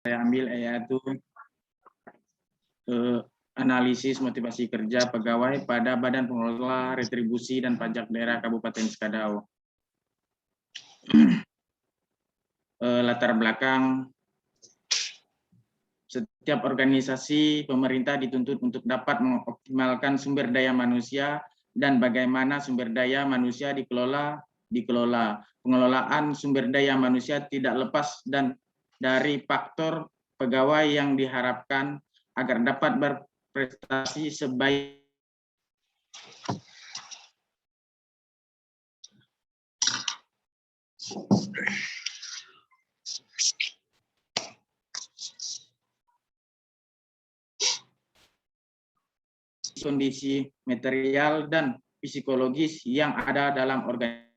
saya ambil yaitu analisis motivasi kerja pegawai pada Badan Pengelola Retribusi dan Pajak Daerah Kabupaten Sekadau. Latar belakang: setiap organisasi pemerintah dituntut untuk dapat mengoptimalkan sumber daya manusia dan bagaimana sumber daya manusia dikelola. Pengelolaan sumber daya manusia tidak lepas dan dari faktor pegawai yang diharapkan agar dapat berprestasi sebaik kondisi material dan psikologis yang ada dalam organisasi.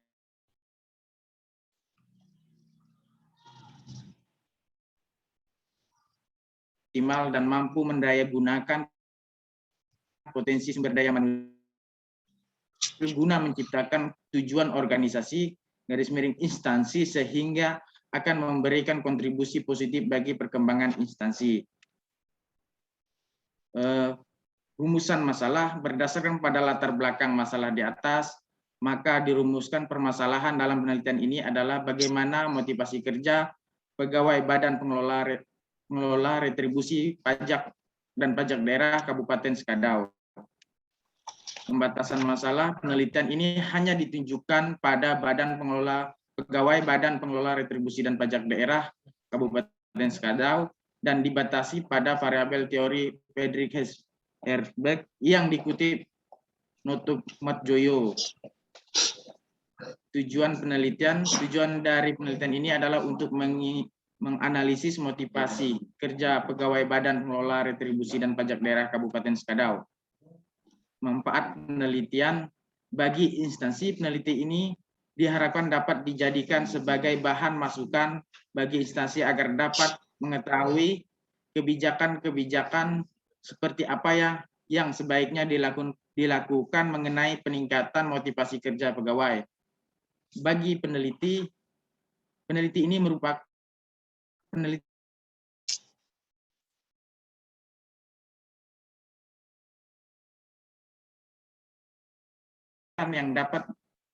Optimal dan mampu mendayagunakan potensi sumber daya manusia guna menciptakan tujuan organisasi instansi sehingga akan memberikan kontribusi positif bagi perkembangan instansi. Rumusan masalah berdasarkan pada latar belakang masalah di atas, maka dirumuskan permasalahan dalam penelitian ini adalah bagaimana motivasi kerja pegawai Badan Pengelola Retribusi Pajak dan Pajak Daerah Kabupaten Sekadau. Pembatasan masalah penelitian ini hanya ditunjukkan pada pegawai Badan Pengelola Retribusi dan Pajak Daerah Kabupaten Sekadau dan dibatasi pada variabel teori Friedrich Herzberg yang dikutip Notuk Matjoyo. Tujuan dari penelitian ini adalah untuk menganalisis motivasi kerja pegawai Badan Pengelola Retribusi dan Pajak Daerah Kabupaten Sekadau. Manfaat penelitian bagi instansi peneliti ini diharapkan dapat dijadikan sebagai bahan masukan bagi instansi agar dapat mengetahui kebijakan-kebijakan seperti apa yang sebaiknya dilakukan mengenai peningkatan motivasi kerja pegawai. Bagi peneliti ini merupakan peneliti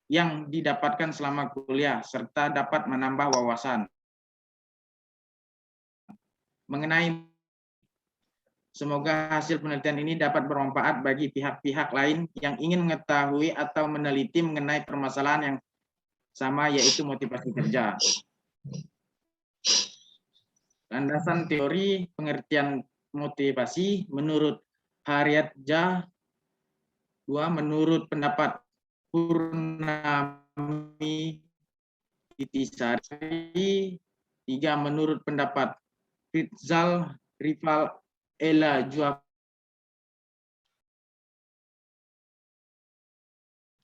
yang didapatkan selama kuliah serta dapat menambah wawasan mengenai. Semoga hasil penelitian ini dapat bermanfaat bagi pihak-pihak lain yang ingin mengetahui atau meneliti mengenai permasalahan yang sama, yaitu motivasi kerja. Landasan teori pengertian motivasi menurut Harriet Jah, 2 menurut pendapat Purnami Itisari, 3 menurut pendapat Ritzal Rival Ella Jua,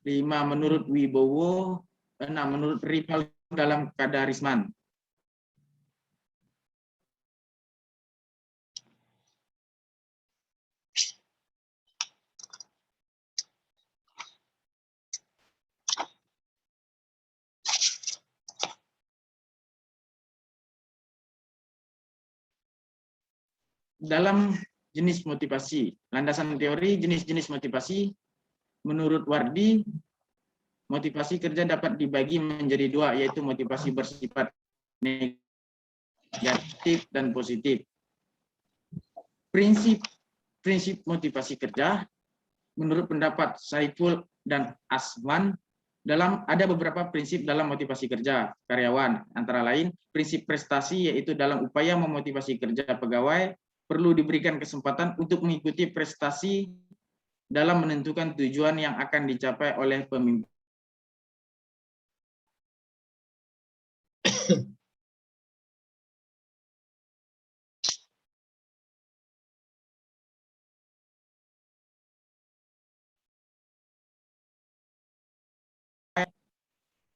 5 menurut Wibowo, 6 menurut Rival dalam Kadarisman. Dalam jenis motivasi, landasan teori jenis-jenis motivasi, menurut Wardi, motivasi kerja dapat dibagi menjadi 2, yaitu motivasi bersifat negatif dan positif. Prinsip motivasi kerja, menurut pendapat Saiful dan Asman, ada beberapa prinsip dalam motivasi kerja karyawan, antara lain prinsip prestasi, yaitu dalam upaya memotivasi kerja pegawai perlu diberikan kesempatan untuk mengikuti prestasi dalam menentukan tujuan yang akan dicapai oleh pemimpin.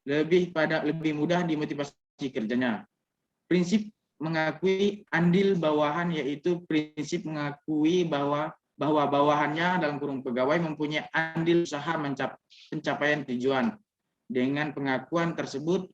Lebih mudah dimotivasi kerjanya. Prinsip mengakui andil bawahan, yaitu prinsip mengakui bahwa bawahannya dalam kurung pegawai mempunyai andil usaha pencapaian tujuan. Dengan pengakuan tersebut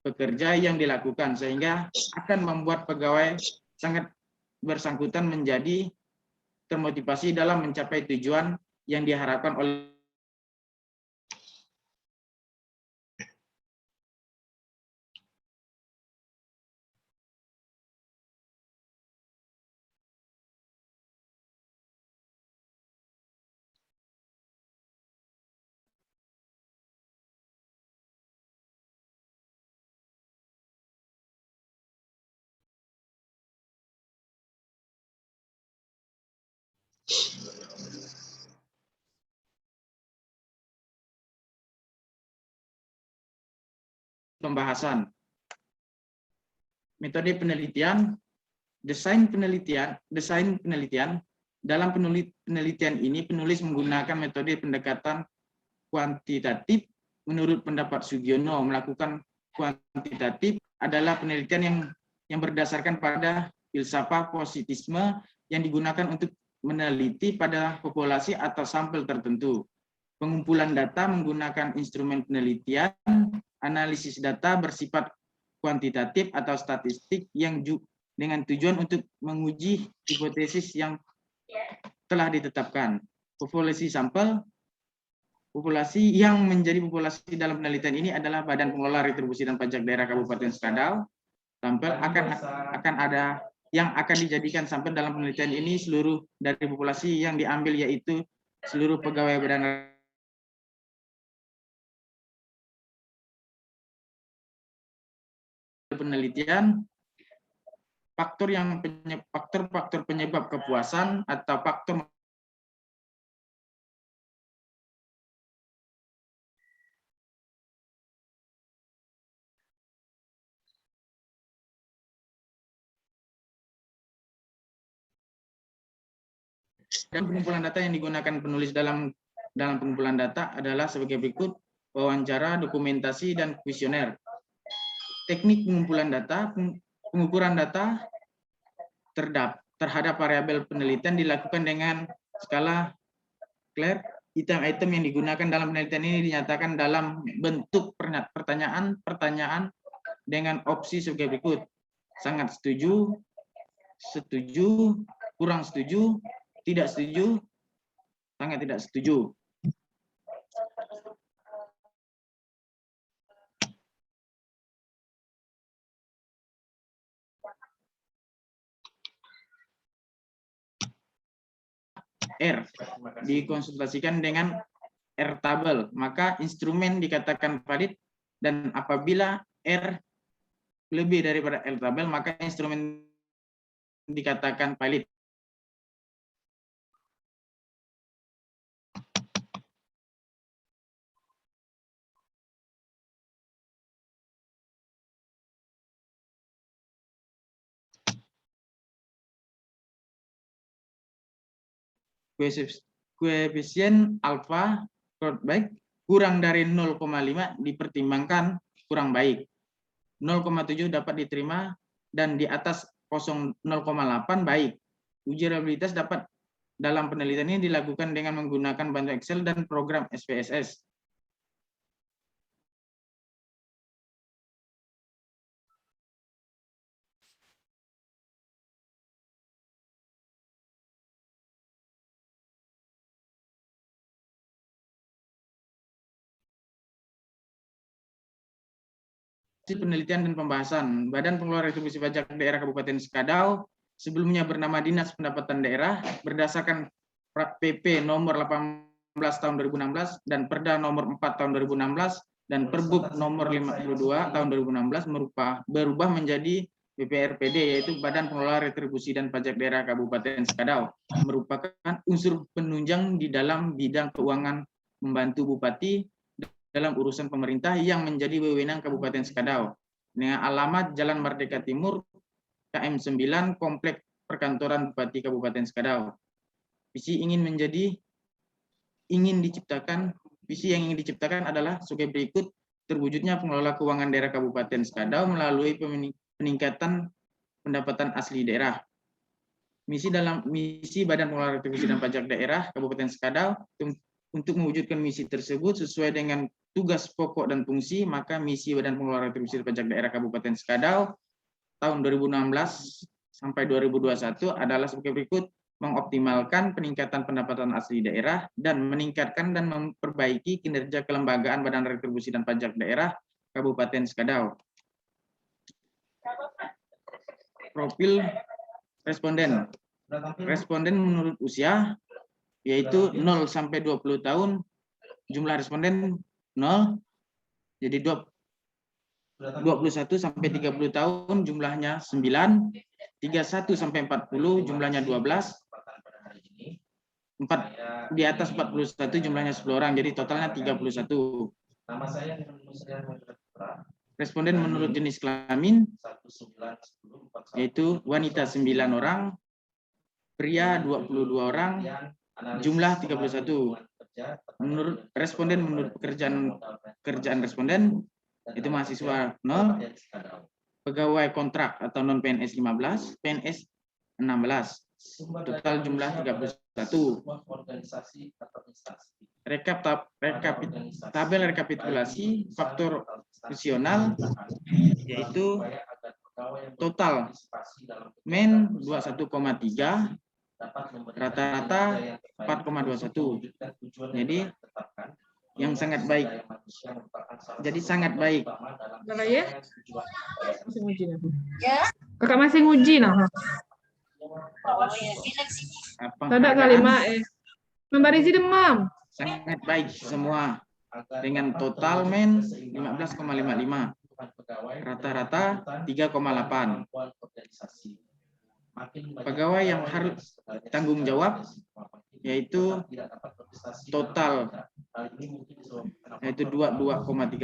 pekerja yang dilakukan, sehingga akan membuat pegawai sangat bersangkutan menjadi termotivasi dalam mencapai tujuan yang diharapkan oleh pembahasan. Metode penelitian, desain penelitian. Dalam penelitian ini penulis menggunakan metode pendekatan kuantitatif. Menurut pendapat Sugiono, melakukan kuantitatif adalah penelitian yang berdasarkan pada filsafat positisme yang digunakan untuk meneliti pada populasi atau sampel tertentu. Pengumpulan data menggunakan instrumen penelitian, analisis data bersifat kuantitatif atau statistik yang dengan tujuan untuk menguji hipotesis yang telah ditetapkan. Populasi sampel, populasi yang menjadi populasi dalam penelitian ini adalah Badan Pengelola Retribusi dan Pajak Daerah Kabupaten Skadau. Sampel akan ada yang akan dijadikan sampel dalam penelitian ini seluruh dari populasi yang diambil, yaitu seluruh pegawai badan penelitian. Faktor penyebab kepuasan atau faktor dan pengumpulan data yang digunakan penulis dalam pengumpulan data adalah sebagai berikut: wawancara, dokumentasi, dan kuesioner. Teknik pengumpulan data, pengukuran data terhadap variabel penelitian dilakukan dengan skala Claire. Item-item yang digunakan dalam penelitian ini dinyatakan dalam bentuk pertanyaan dengan opsi sebagai berikut: sangat setuju, setuju, kurang setuju, tidak setuju, sangat tidak setuju. R dikonsultasikan dengan R-tabel, maka instrumen dikatakan valid, dan apabila R lebih daripada R-tabel, maka instrumen dikatakan valid. Koefisien alfa baik kurang dari 0,5 dipertimbangkan kurang baik. 0,7 dapat diterima dan di atas 0,8 baik. Uji reliabilitas dapat dalam penelitian ini dilakukan dengan menggunakan bantuan Excel dan program SPSS. Penelitian dan pembahasan. Badan Pengelola Retribusi Pajak Daerah Kabupaten Skadau, sebelumnya bernama Dinas Pendapatan Daerah, berdasarkan PP nomor 18 tahun 2016 dan Perda nomor 4 tahun 2016 dan Perbub nomor 52 tahun 2016 berubah menjadi BPRPD, yaitu Badan Pengelola Retribusi dan Pajak Daerah Kabupaten Skadau, merupakan unsur penunjang di dalam bidang keuangan, membantu Bupati dalam urusan pemerintah yang menjadi wewenang Kabupaten Skadau. Dengan alamat Jalan Merdeka Timur, KM 9, Komplek Perkantoran Bupati Kabupaten Skadau. Visi yang ingin diciptakan adalah sebagai berikut: terwujudnya pengelola keuangan daerah Kabupaten Skadau melalui peningkatan pendapatan asli daerah. Misi Badan Pengelola Retribusi dan Pajak Daerah Kabupaten Skadau untuk mewujudkan misi tersebut sesuai dengan tugas pokok dan fungsi, maka misi Badan Pengelola Retribusi Pajak Daerah Kabupaten Sekadau tahun 2016 sampai 2021 adalah sebagai berikut: mengoptimalkan peningkatan pendapatan asli daerah dan meningkatkan dan memperbaiki kinerja kelembagaan Badan Retribusi dan Pajak Daerah Kabupaten Sekadau. Profil responden. Responden menurut usia, yaitu 0 sampai 20 tahun, jumlah responden 0. Jadi 21 sampai 30 tahun jumlahnya 9, 31 sampai 40 jumlahnya 12, 4 di atas 41 jumlahnya 10 orang, jadi totalnya 31. Responden menurut jenis kelamin, yaitu wanita 9 orang, pria 22 orang, jumlah 31. Menurut responden menurut kerjaan responden, itu mahasiswa 0, pegawai kontrak atau non PNS 15, PNS 16. Total jumlah 31. Tabel rekapitulasi faktor fungsional, yaitu total men 21,3, rata-rata 4,21. Jadi yang sangat baik. Jadi sangat baik. Kakak ya? Masih nguji nah. Kakak masih nguji nah. Tidak kalimat Mbak Rizi demam. Sangat baik semua dengan total men 15,55. Rata-rata 3,8. Pegawai yang harus tanggung jawab, yaitu total yaitu 22,35,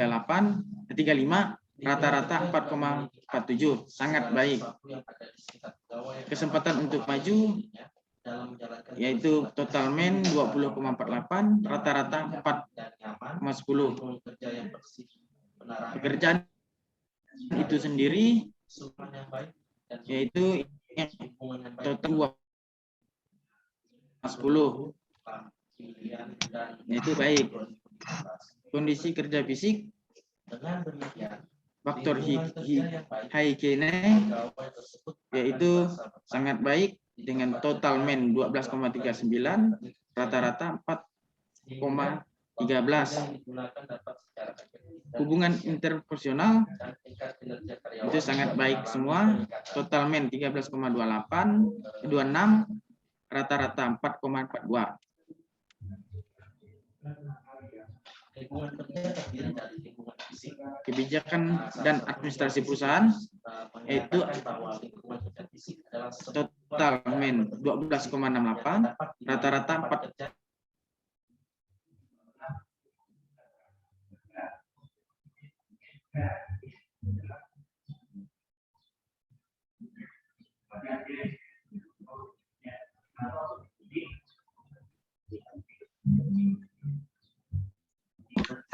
rata-rata 4,47. Sangat baik. Kesempatan untuk maju, yaitu total men 20,48, rata-rata 4,10. Pekerjaan itu sendiri, yaitu total 10. Itu baik. Kondisi kerja fisik, faktor hygiene, yaitu sangat baik dengan total men 12,39, rata-rata 4,13. Hubungan interpersonal itu sangat baik semua, total men 13,26, rata-rata 4,42. Kebijakan dan administrasi perusahaan, yaitu total men 12,68, rata-rata 4.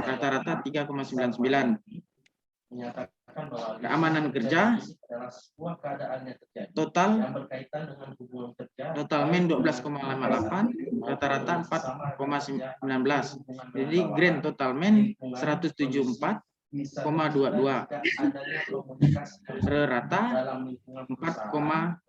Rata-rata 3,99. Keamanan kerja, total men 12,58, rata-rata 4,19. Jadi grand total men 174,22, rata 4,15.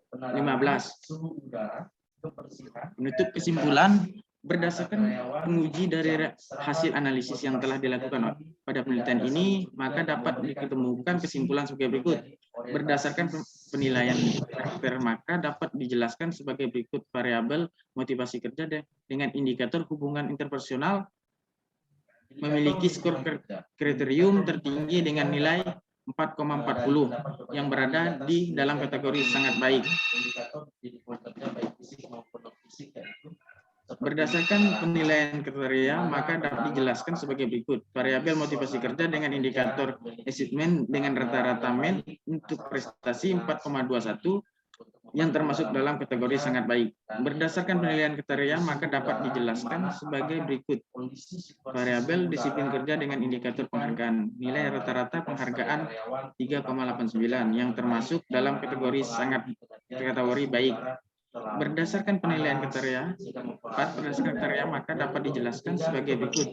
Menutup kesimpulan, berdasarkan penguji dari hasil analisis yang telah dilakukan pada penelitian ini, maka dapat diketemukan kesimpulan sebagai berikut. Berdasarkan penilaian karakter, maka dapat dijelaskan sebagai berikut: variabel motivasi kerja dengan indikator hubungan interpersonal memiliki skor kriterium tertinggi dengan nilai 4,40 yang berada di dalam kategori sangat baik. Berdasarkan penilaian kriteria, maka dapat dijelaskan sebagai berikut: variabel motivasi kerja dengan indikator achievement dengan rata-rata men untuk prestasi 4,21 yang termasuk dalam kategori sangat baik. Berdasarkan penilaian kriteria, maka dapat dijelaskan sebagai berikut: variabel disiplin kerja dengan indikator penghargaan, nilai rata-rata penghargaan 3,89 yang termasuk dalam kategori baik. Berdasarkan penilaian kriteria, maka dapat dijelaskan sebagai berikut: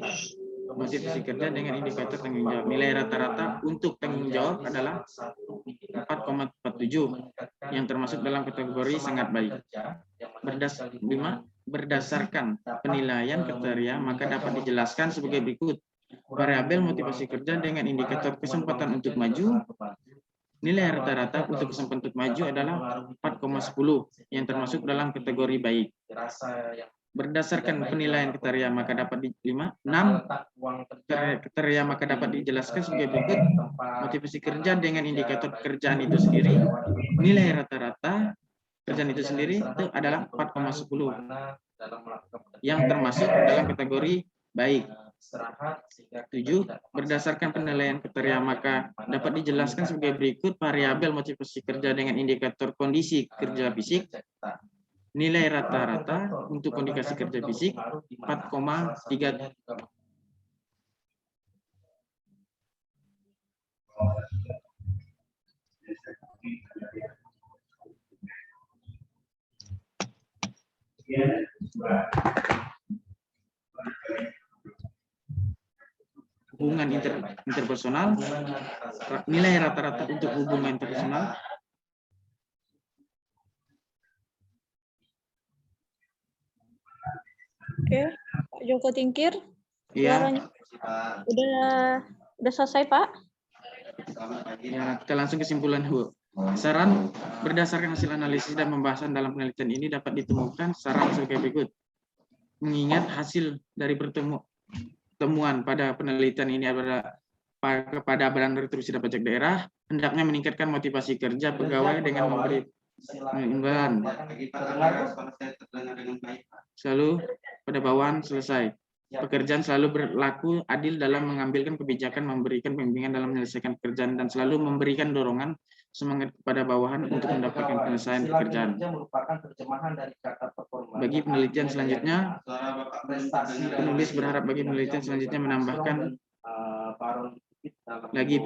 motivasi kerja dengan indikator tanggung jawab. Nilai rata-rata untuk tanggung jawab adalah 4,47 yang termasuk dalam kategori sangat baik. Berdasarkan penilaian kriteria maka dapat dijelaskan sebagai berikut. Variabel motivasi kerja dengan indikator kesempatan untuk maju. Nilai rata-rata untuk kesempatan untuk maju adalah 4,10 yang termasuk dalam kategori baik. Berdasarkan penilaian kriteria maka dapat 6 kriteria maka dapat dijelaskan sebagai berikut. Motivasi kerja dengan indikator pekerjaan itu sendiri, nilai rata-rata kerjaan itu sendiri itu adalah 4,10 yang termasuk dalam kategori baik. 7. Berdasarkan penilaian kriteria maka dapat dijelaskan sebagai berikut. Variabel motivasi kerja dengan indikator kondisi kerja fisik, nilai rata-rata untuk kondisi kerja fisik 4,3. Hubungan interpersonal, nilai rata-rata untuk hubungan interpersonal Oke, Pak Joko Tingkir. ya. Udah selesai, Pak? Ya, kita langsung kesimpulan, Bu. Saran berdasarkan hasil analisis dan pembahasan dalam penelitian ini dapat ditemukan saran sebagai berikut. Mengingat hasil dari temuan pada penelitian ini adalah kepada Badan Retribusi dan Pajak Daerah, hendaknya meningkatkan motivasi kerja pegawai dengan memberi imbalan. Selalu pada bawahan selesai. Pekerjaan selalu berlaku adil dalam mengambilkan kebijakan, memberikan pembimbingan dalam menyelesaikan pekerjaan, dan selalu memberikan dorongan semangat kepada bawahan untuk mendapatkan penyelesaian pekerjaan. Bagi penelitian selanjutnya, penulis berharap bagi penelitian selanjutnya menambahkan lagi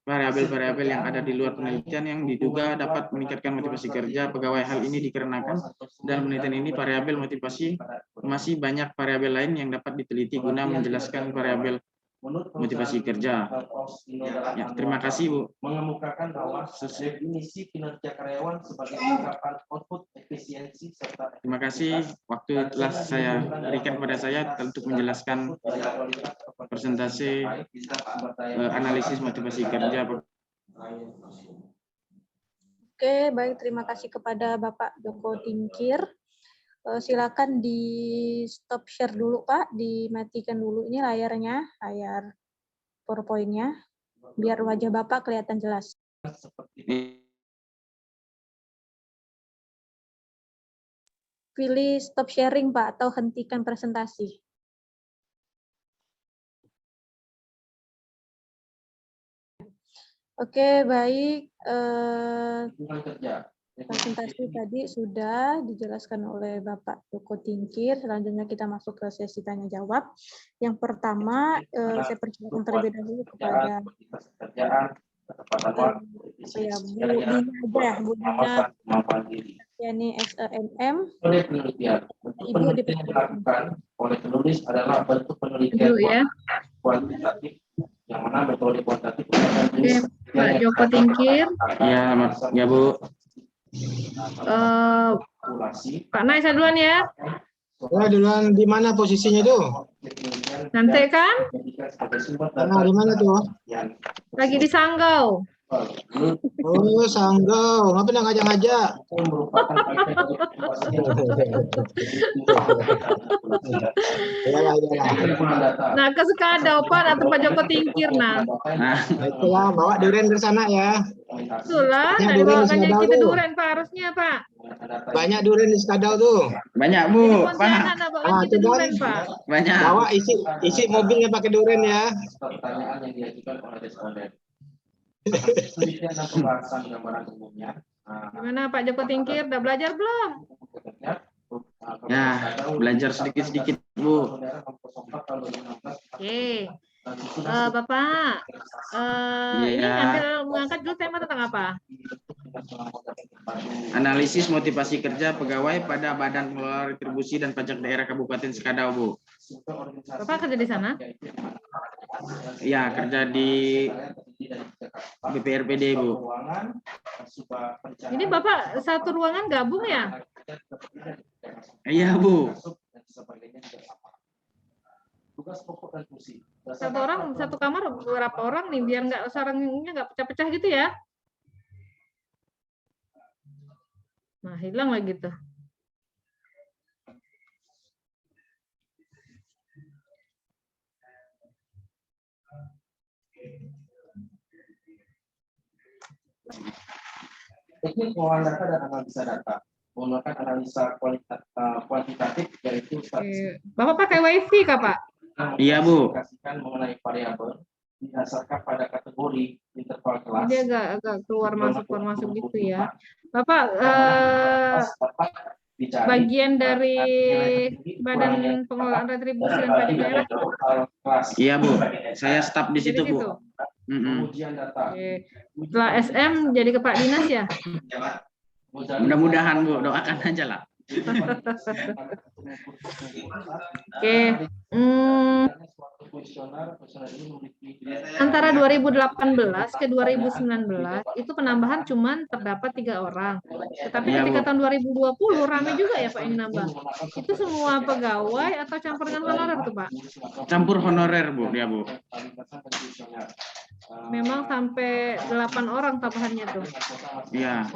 variabel-variabel yang ada di luar penelitian yang diduga dapat meningkatkan motivasi kerja pegawai. Hal ini dikarenakan dalam penelitian ini variabel motivasi masih banyak variabel lain yang dapat diteliti guna menjelaskan variabel motivasi kerja. Ya, terima kasih, Bu. Mengemukakan bahwa definisi kinerja karyawan sebagai ungkapan output efisiensi serta. Terima kasih waktu telah saya berikan kepada saya untuk menjelaskan presentasi analisis motivasi kerja. Oke, baik, terima kasih kepada Bapak Joko Tingkir. Silakan di stop share dulu, Pak, dimatikan dulu ini layarnya, layar PowerPoint-nya, biar wajah Bapak kelihatan jelas. Pilih stop sharing, Pak, atau hentikan presentasi. Oke, baik. Presentasi tadi sudah dijelaskan oleh Bapak Joko Tingkir. Selanjutnya kita masuk ke sesi tanya jawab. Yang pertama, saya persilakan terlebih dahulu kepada Bu Dina Yani SENM. Ibu dilakukan oleh penulis adalah bentuk penelitian kuantitatif yang mana metode kuantitatif. Oke, Pak Joko Tingkir. Ya, Bu. Pak Nai, saya duluan ya. Ya, duluan di mana posisinya itu? Nanti kan? Nah, di mana tuh? Lagi di Sanggau. Oh, Sanggau. Ngapain yang ngajak-ngajak? Nah, ke Sekadau, Pak, atau Pak Joko Tingkir, nah. Itulah, bawa durian ke sana ya. Itulah, dari bawakannya kita durian, Pak, harusnya, Pak. Banyak durian di Sekadau tuh. Banyak, Bu. Pak. Kita durian, Pak. Banyak. Bawa isi mobilnya pakai durian ya. Pertanyaan yang diajukan oleh responden. Penelitian dan pembahasan gambaran umumnya. Gimana Pak Joko Tingkir, udah belajar belum? Ya, belajar sedikit-sedikit, Bu. Oke. Bapak, ini ngambil mengangkat dulu tema tentang apa? Analisis motivasi kerja pegawai pada Badan Pengelola Retribusi dan Pajak Daerah Kabupaten Sekadau, Bu. Bapak kerja di sana? Ya, kerja di BPRPD, Bu. Ini Bapak satu ruangan gabung ya? Iya, Bu. Satu orang, satu kamar berapa orang nih? Biar nggak sarangnya nggak pecah-pecah gitu ya? Nah, hilang lagi tuh. Teknik pengolahan data dan analisa data menggunakan analisa kuantitatif yaitu Bapak pakai WiFi kah, Pak? Iya, Bu. Mengenai variabel didasarkan pada kategori interval kelas. Dia agak keluar masuk gitu ya. Bapak bagian dari Badan Pengelolaan Retribusi dan Pajak Daerah. Iya, Bu. Saya staf di situ, Bu. Oke. Setelah SM jadi kepala dinas ya? Mudah-mudahan, Bu, doakan aja lah. Oke. Antara 2018 ke 2019 itu penambahan cuman terdapat 3 orang. Tetapi ketika tahun 2020 ramai juga ya Pak yang nambah. Itu semua pegawai atau campur dengan honorer tuh Pak? Campur honorer, Bu, dia, Bu. Memang sampai 8 orang tambahannya tuh. Iya.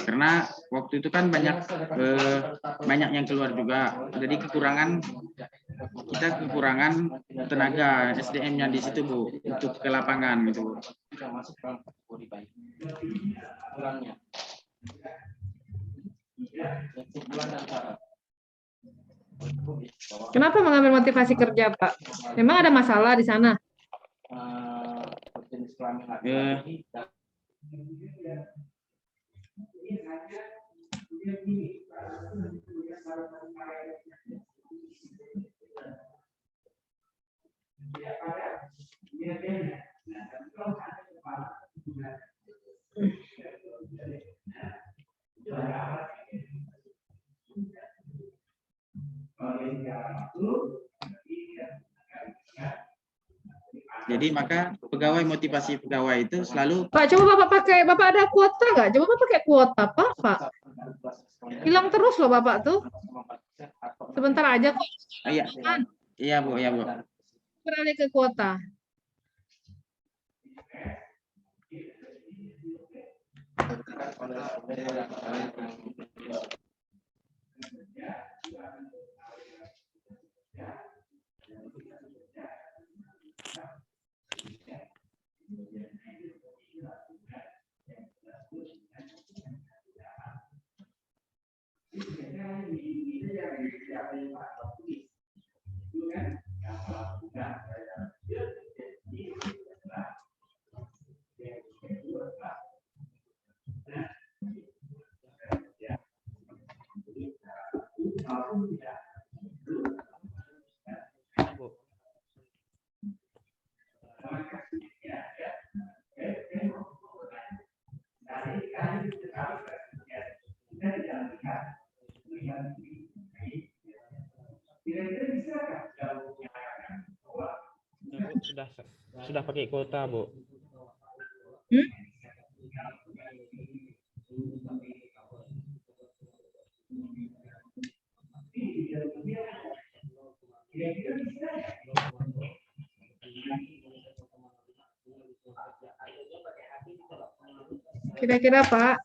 Karena waktu itu kan banyak yang keluar juga. Jadi kita kekurangan tenaga SDM-nya di situ, Bu, untuk ke lapangan gitu. Kenapa mengambil motivasi kerja, Pak? Memang ada masalah di sana? Jadi maka motivasi pegawai itu selalu. Pak, coba Bapak ada kuota nggak? Coba Bapak pakai kuota, Pak. Hilang terus loh Bapak tuh. Sebentar aja kok. Iya. Iya, Bu, iya, Bu. Beralih ke kuota. Sudah pakai kuota, Bu. Kira-kira Pak,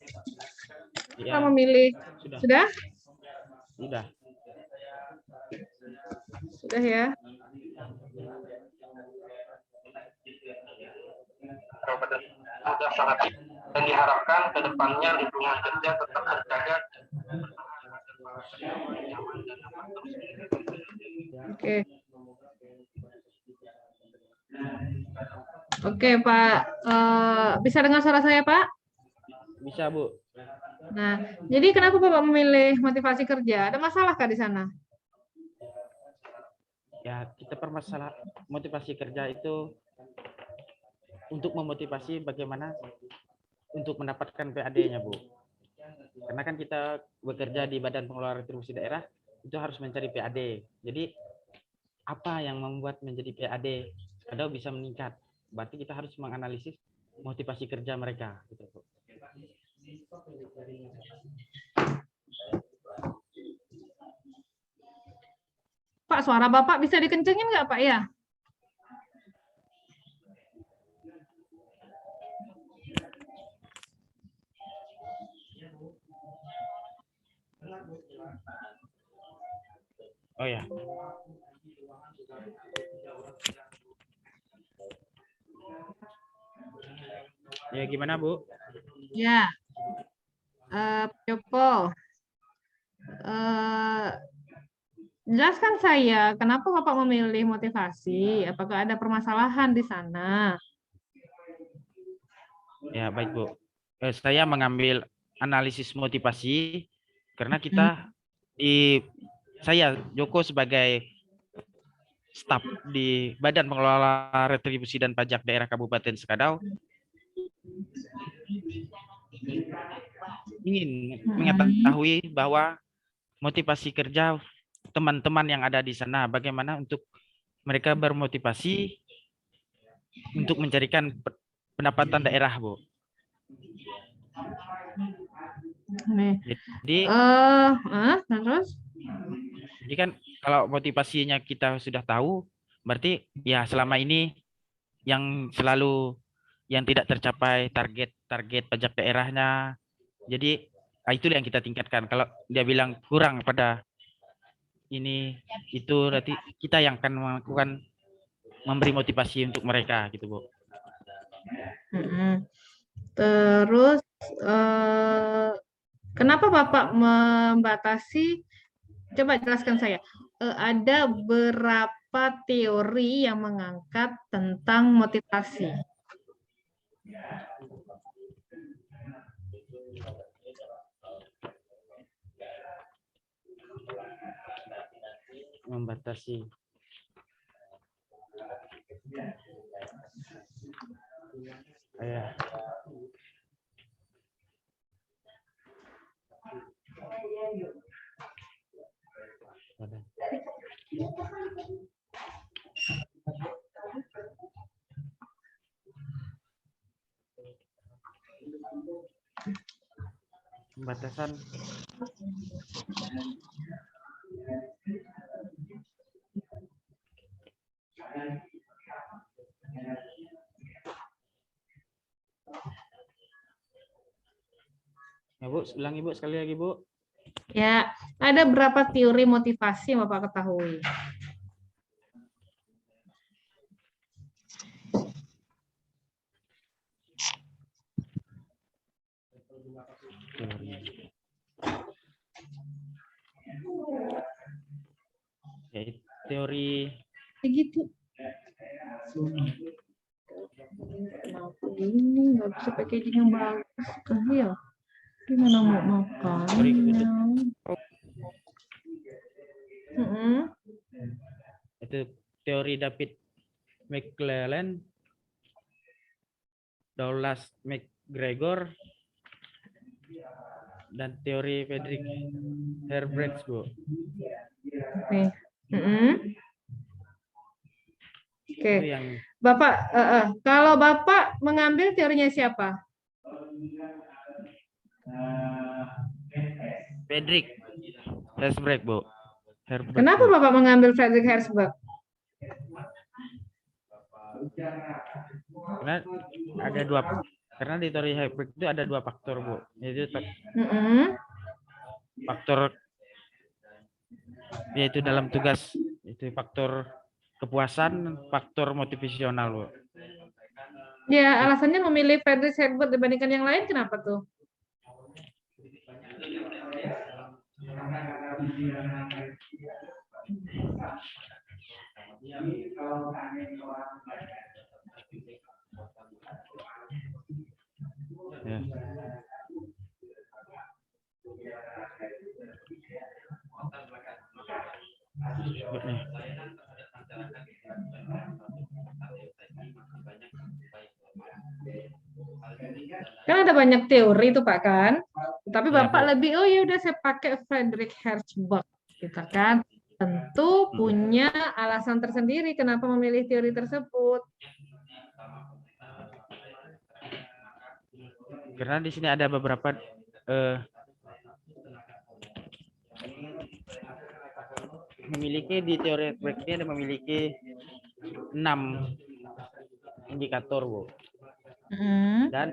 Ya, kita memilih sudah? Sudah. Sudah ya. Sudah sangat dan diharapkan ke depannya lingkungan kerja tetap terjaga. Oke. Oke, Pak. Bisa dengar suara saya, Pak? Bisa, Bu. Nah, jadi kenapa Bapak memilih motivasi kerja? Ada masalah kah di sana? Ya, kita permasalah motivasi kerja itu untuk memotivasi bagaimana untuk mendapatkan PAD-nya, Bu. Karena kan kita bekerja di Badan Pengelola Retribusi Daerah itu harus mencari PAD. Jadi apa yang membuat menjadi PAD kadang bisa meningkat? Berarti kita harus menganalisis motivasi kerja mereka. Gitu. Pak, suara Bapak bisa dikencengin nggak, Pak, ya? Oh ya. Ya gimana, Bu? Ya, Pak Joko, jelaskan saya kenapa Bapak memilih motivasi? Apakah ada permasalahan di sana? Ya, baik, Bu. Saya mengambil analisis motivasi karena kita saya Joko sebagai staf di Badan Pengelola Retribusi dan Pajak Daerah Kabupaten Sekadau ingin mengetahui bahwa motivasi kerja teman-teman yang ada di sana, bagaimana untuk mereka bermotivasi untuk mencarikan pendapatan daerah, Bu. Jadi, terus? Jadi kan kalau motivasinya kita sudah tahu, berarti ya selama ini yang tidak tercapai target pajak daerahnya. Jadi itu yang kita tingkatkan. Kalau dia bilang kurang pada ini itu, berarti kita yang akan melakukan memberi motivasi untuk mereka gitu, Bu. Terus kenapa Bapak membatasi? Coba jelaskan saya. Ada berapa teori yang mengangkat tentang motivasi? Membatasi. Ya. Pembatasan ya, Bu, ulangi, Bu, sekali lagi, Bu. Ya, ada berapa teori motivasi yang Bapak ketahui? Teori Begitu. Ini nggak bisa packaging yang bagus kan ya? Gimana mau makannya? Itu teori David McClelland, Douglas McGregor, dan teori Friedrich Herbrecht, Bu. Oke. Bapak, kalau Bapak mengambil teorinya siapa? Friedrich Herbrecht, Bu. Herbrecht, Kenapa Bu. Bapak mengambil Friedrich Herbrecht? Karena ada karena di teori Herbrecht itu ada dua faktor, Bu. Yaitu faktor yaitu dalam tugas, itu faktor kepuasan, faktor motivasional, Bu. Ya, alasannya memilih Friedrich Herbrecht dibandingkan yang lain kenapa tuh? Ya. Kan ada banyak teori itu Pak kan. Tapi Iya, Bapak Bu. lebih, oh ya udah saya pakai Friedrich Herzberg, gitu kan. Tentu punya alasan tersendiri kenapa memilih teori tersebut. Karena di sini ada beberapa memiliki di teori Herzberg ini ada memiliki 6 indikator, Bu. Dan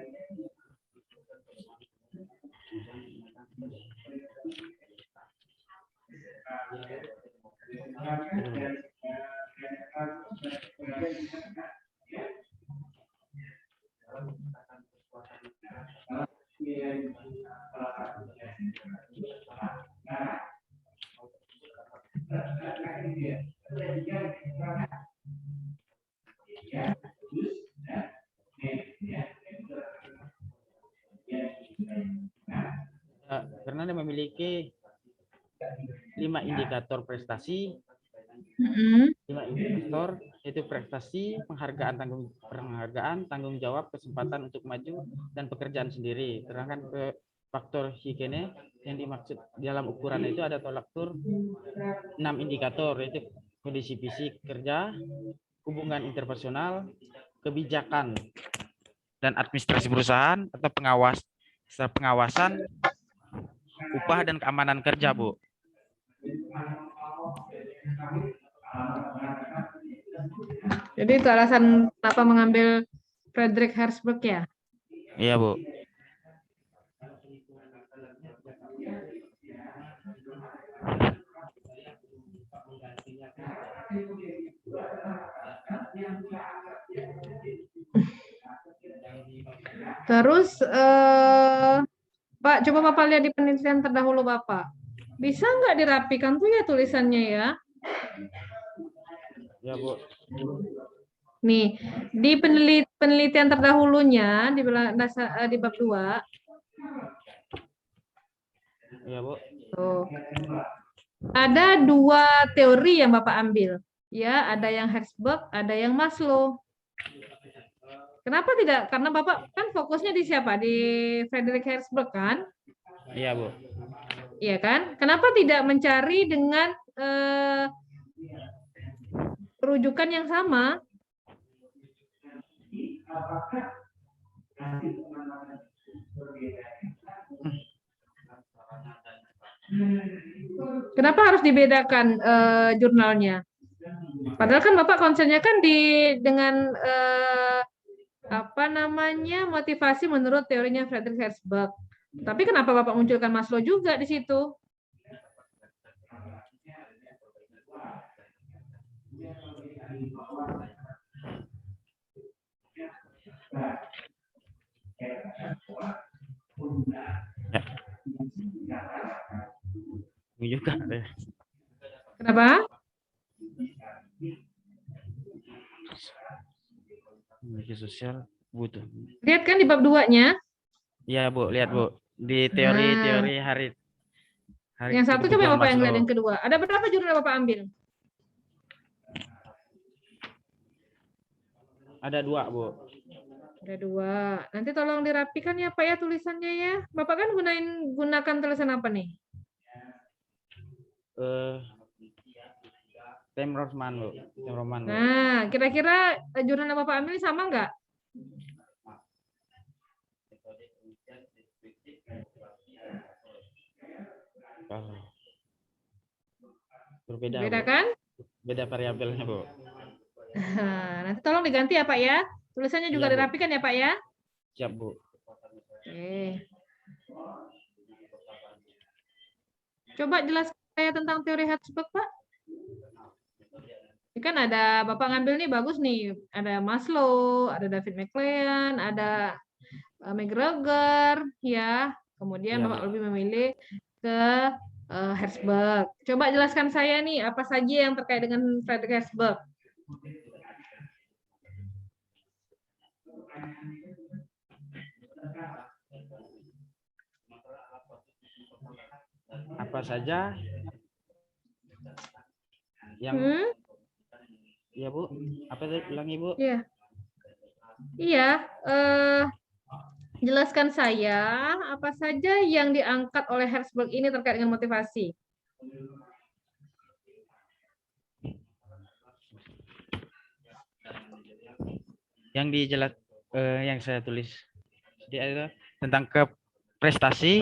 karena dia memiliki 5 indikator prestasi, 5 indikator yaitu prestasi, penghargaan, tanggung jawab, kesempatan untuk maju, dan pekerjaan sendiri. Sedangkan ke faktor Hikene yang dimaksud dalam ukuran itu ada tolak ukur 6 indikator, yaitu kondisi fisik kerja, hubungan interpersonal, kebijakan dan administrasi perusahaan atau pengawasan, upah dan keamanan kerja, Bu. Jadi itu alasan kenapa mengambil Friedrich Herzberg ya? Iya, Bu. Terus Pak, coba Bapak lihat di penelitian terdahulu Bapak. Bisa nggak dirapikan tuh ya tulisannya ya? Ya, Bu. Nih, di penelitian terdahulunya di bab 2. Ya, Bu. Tuh. Ada 2 teori yang Bapak ambil. Ya, ada yang Herzberg, ada yang Maslow. Kenapa tidak? Karena Bapak kan fokusnya di siapa? Di Friedrich Herzberg kan? Iya, Bu. Iya kan? Kenapa tidak mencari dengan rujukan yang sama? Kenapa harus dibedakan jurnalnya? Padahal kan Bapak konsennya kan dengan apa namanya motivasi menurut teorinya Friedrich Herzberg. Tapi kenapa Bapak munculkan Maslow juga di situ? Juga. Kenapa? Media sosial butuh. Lihat kan di bab 2-nya. Iya, Bu, lihat, Bu. Di teori hari Yang satu coba Bapak yang lihat yang Maslow. kedua. Ada berapa jurnal Bapak ambil? Ada 2, Bu. Ada 2. Nanti tolong dirapikan ya Pak ya tulisannya ya. Bapak kan gunakan tulisan apa nih? Tim Roman, Bu. Tim Roman, Bu. Nah, kira-kira jurnal yang Bapak ambil sama nggak? Berbeda, Beda Bu. kan? Beda variabelnya, Bu. Nanti tolong diganti ya Pak ya. Tulisannya juga Iya, Bu. dirapikan ya Pak ya. Siap, Bu. Oke. Coba jelaskan saya tentang teori Herzberg, Pak. Ini kan ada Bapak ngambil nih bagus nih. Ada Maslow, ada David McLean, ada McGregor, ya. Kemudian Ya, Bapak Bu. lebih memilih ke Herzberg. Coba jelaskan saya nih apa saja yang terkait dengan Friedrich Herzberg. Apa saja yang ya, Bu? Apa tadi ulangi, Bu? Iya. Iya, Jelaskan saya apa saja yang diangkat oleh Herzberg ini terkait dengan motivasi. Yang saya tulis dia adalah tentang prestasi,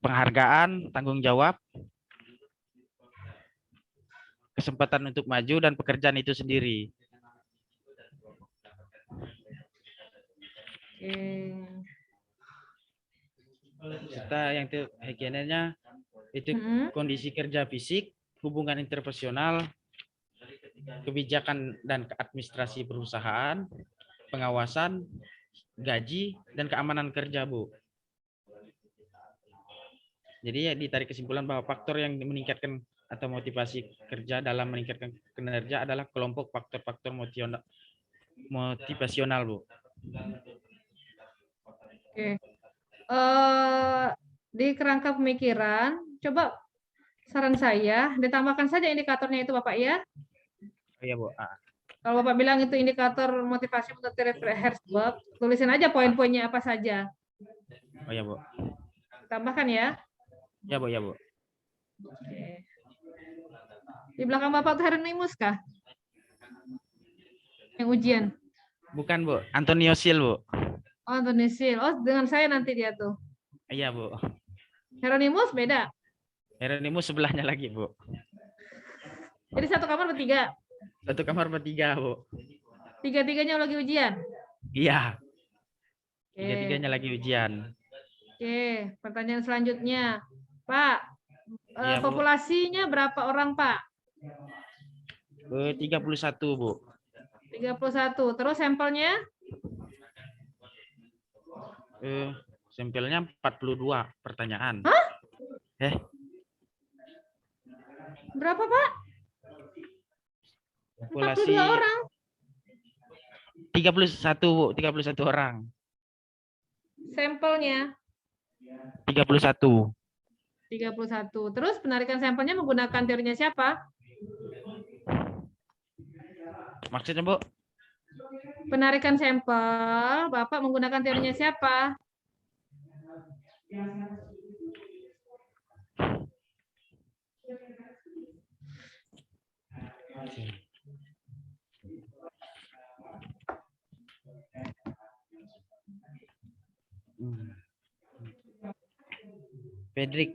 penghargaan, tanggung jawab, kesempatan untuk maju, dan pekerjaan itu sendiri. Serta yang higienanya itu kondisi kerja fisik, hubungan interpersonal, kebijakan dan administrasi perusahaan, pengawasan, gaji, dan keamanan kerja, Bu. Jadi ya ditarik kesimpulan bahwa faktor yang meningkatkan atau motivasi kerja dalam meningkatkan kinerja adalah kelompok faktor-faktor motivasional, Bu. Oke. Di kerangka pemikiran, coba saran saya ditambahkan saja indikatornya itu, Bapak ya. Iya, Bu. Kalau Bapak bilang itu indikator motivasi menurut Herzberg, tulisin aja poin-poinnya apa saja. Oh ya, Bu. Tambahkan ya. Ya, Bu, ya, Bu. Oke. Di belakang Bapak tuh Hieronymus kah? Yang ujian? Bukan, Bu. Antonio Sil, Bu. Oh, Antonio Sil. Oh, dengan saya nanti dia tuh. Iya, Bu. Hieronymus beda. Hieronymus sebelahnya lagi, Bu. Jadi satu kamar bertiga. Satu kamar bertiga, Bu. Tiga-tiganya lagi ujian? Iya. Tiga-tiganya lagi ujian. Oke, pertanyaan selanjutnya. Pak, Ya, populasinya berapa orang, Pak? 31, Bu. 31. Terus sampelnya? Sampelnya 42 pertanyaan. Hah? Berapa, Pak? Populasi 42 orang. 31, Bu. 31 orang. Sampelnya? 31. 31. Terus penarikan sampelnya menggunakan teorinya siapa? Maksudnya, Bu? Penarikan sampel, Bapak menggunakan teorinya siapa? Fredrik.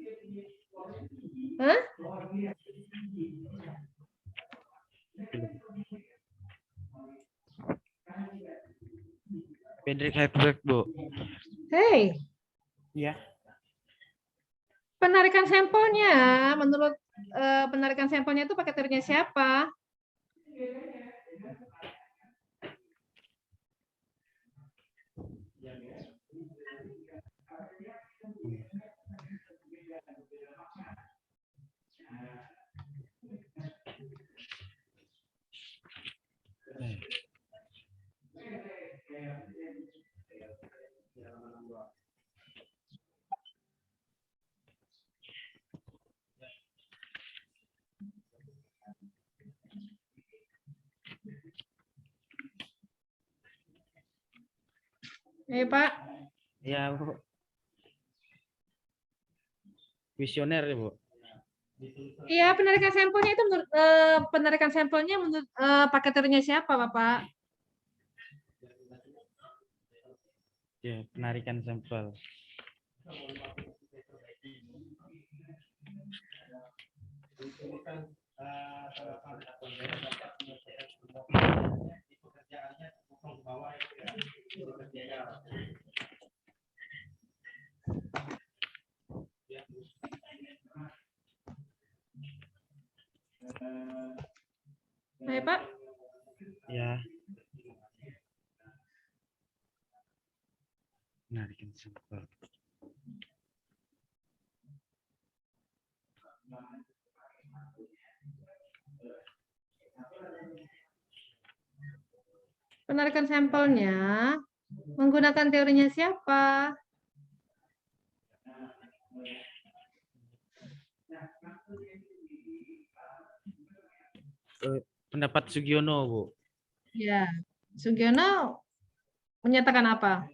Hah? Fredrik Herzberg, Bu. Hei. Iya. Penarikan sampelnya, menurut penarikan sampelnya itu pakai teorinya siapa? Pak. Ya, Bu. Visioner, ya, Bu. Iya, penarikan sampelnya itu menurut penarikan sampelnya menurut pakai teorinya siapa, Bapak? Ya, penarikan sampel. Hai, Pak. Ya. Penarikan sampel. Penarikan sampelnya menggunakan teorinya siapa? Pendapat Sugiono, Bu. Ya, Sugiono menyatakan apa?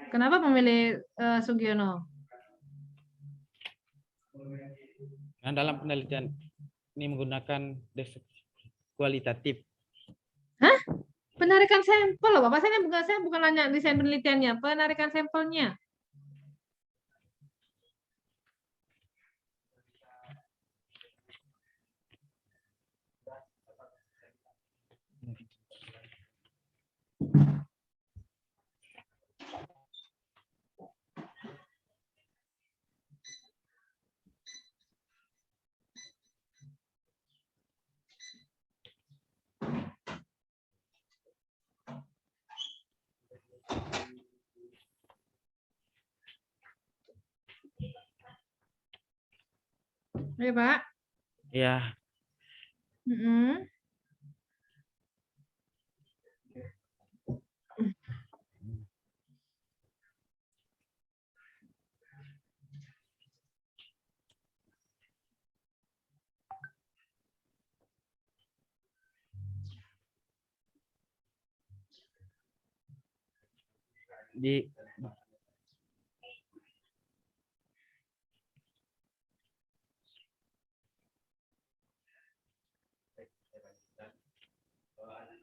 Kenapa memilih Sugiono? Nah, dalam penelitian ini menggunakan deskripsi kualitatif. Hah? Penarikan sampel loh, Bapak. Saya bukan nanya desain penelitiannya, penarikan sampelnya. Ayo, Pak. Ya, di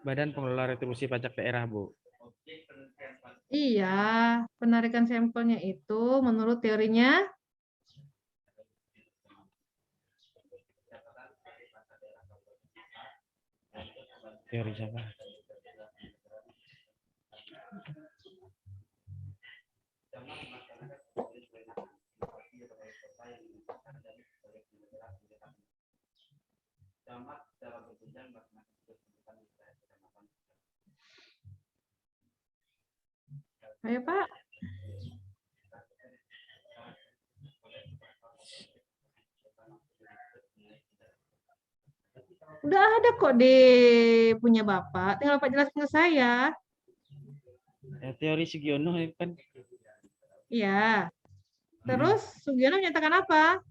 Badan Pengelola Retribusi Pajak Daerah, Bu. Iya, penarikan sampelnya itu menurut teorinya Teori siapa? Ayo, Pak. Udah ada kok di punya Bapak, tinggal Bapak jelaskan ke saya. Ya, teori Sugiono kan. Iya. Terus Sugiono menyatakan apa?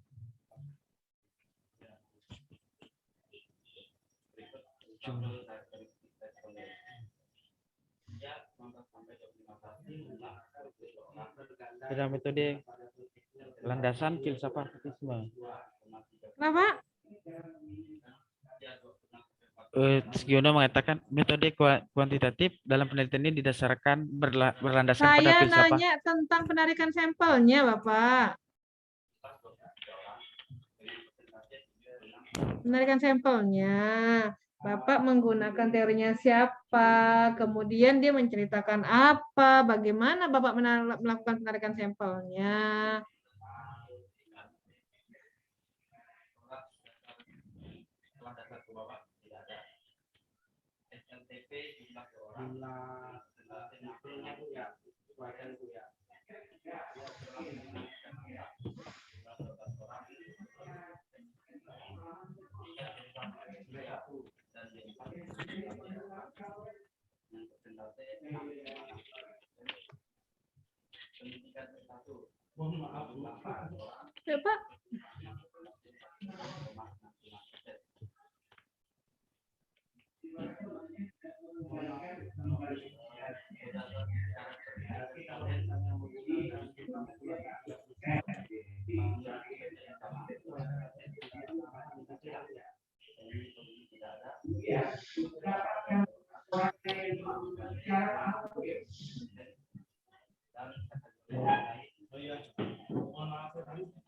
Pada metode landasan filsafatisme. Kenapa? Sugiono mengatakan metode kuantitatif dalam penelitian ini didasarkan berlandaskan pada Saya filsafat. nanya tentang penarikan sampelnya, Bapak. Penarikan sampelnya. Bapak menggunakan teorinya siapa? Kemudian dia menceritakan apa? Bagaimana Bapak melakukan penarikan sampelnya? Ya, Pak.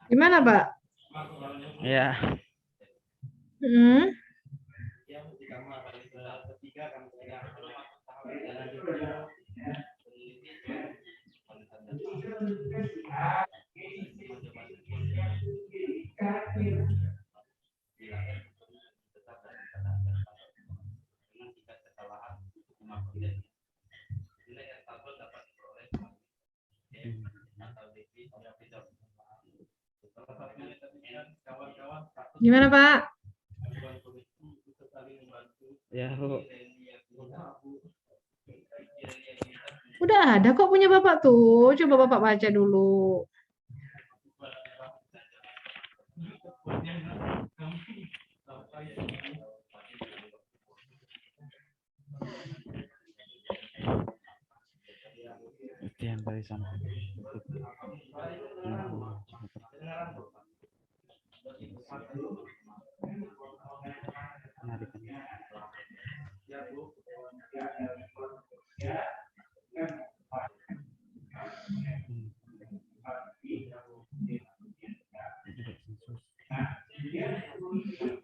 Gimana, Pak? Ya. Gimana, Pak? Ya, Bu. Udah ada kok punya Bapak tuh. Coba Bapak baca dulu. Pembersihan dari sampel.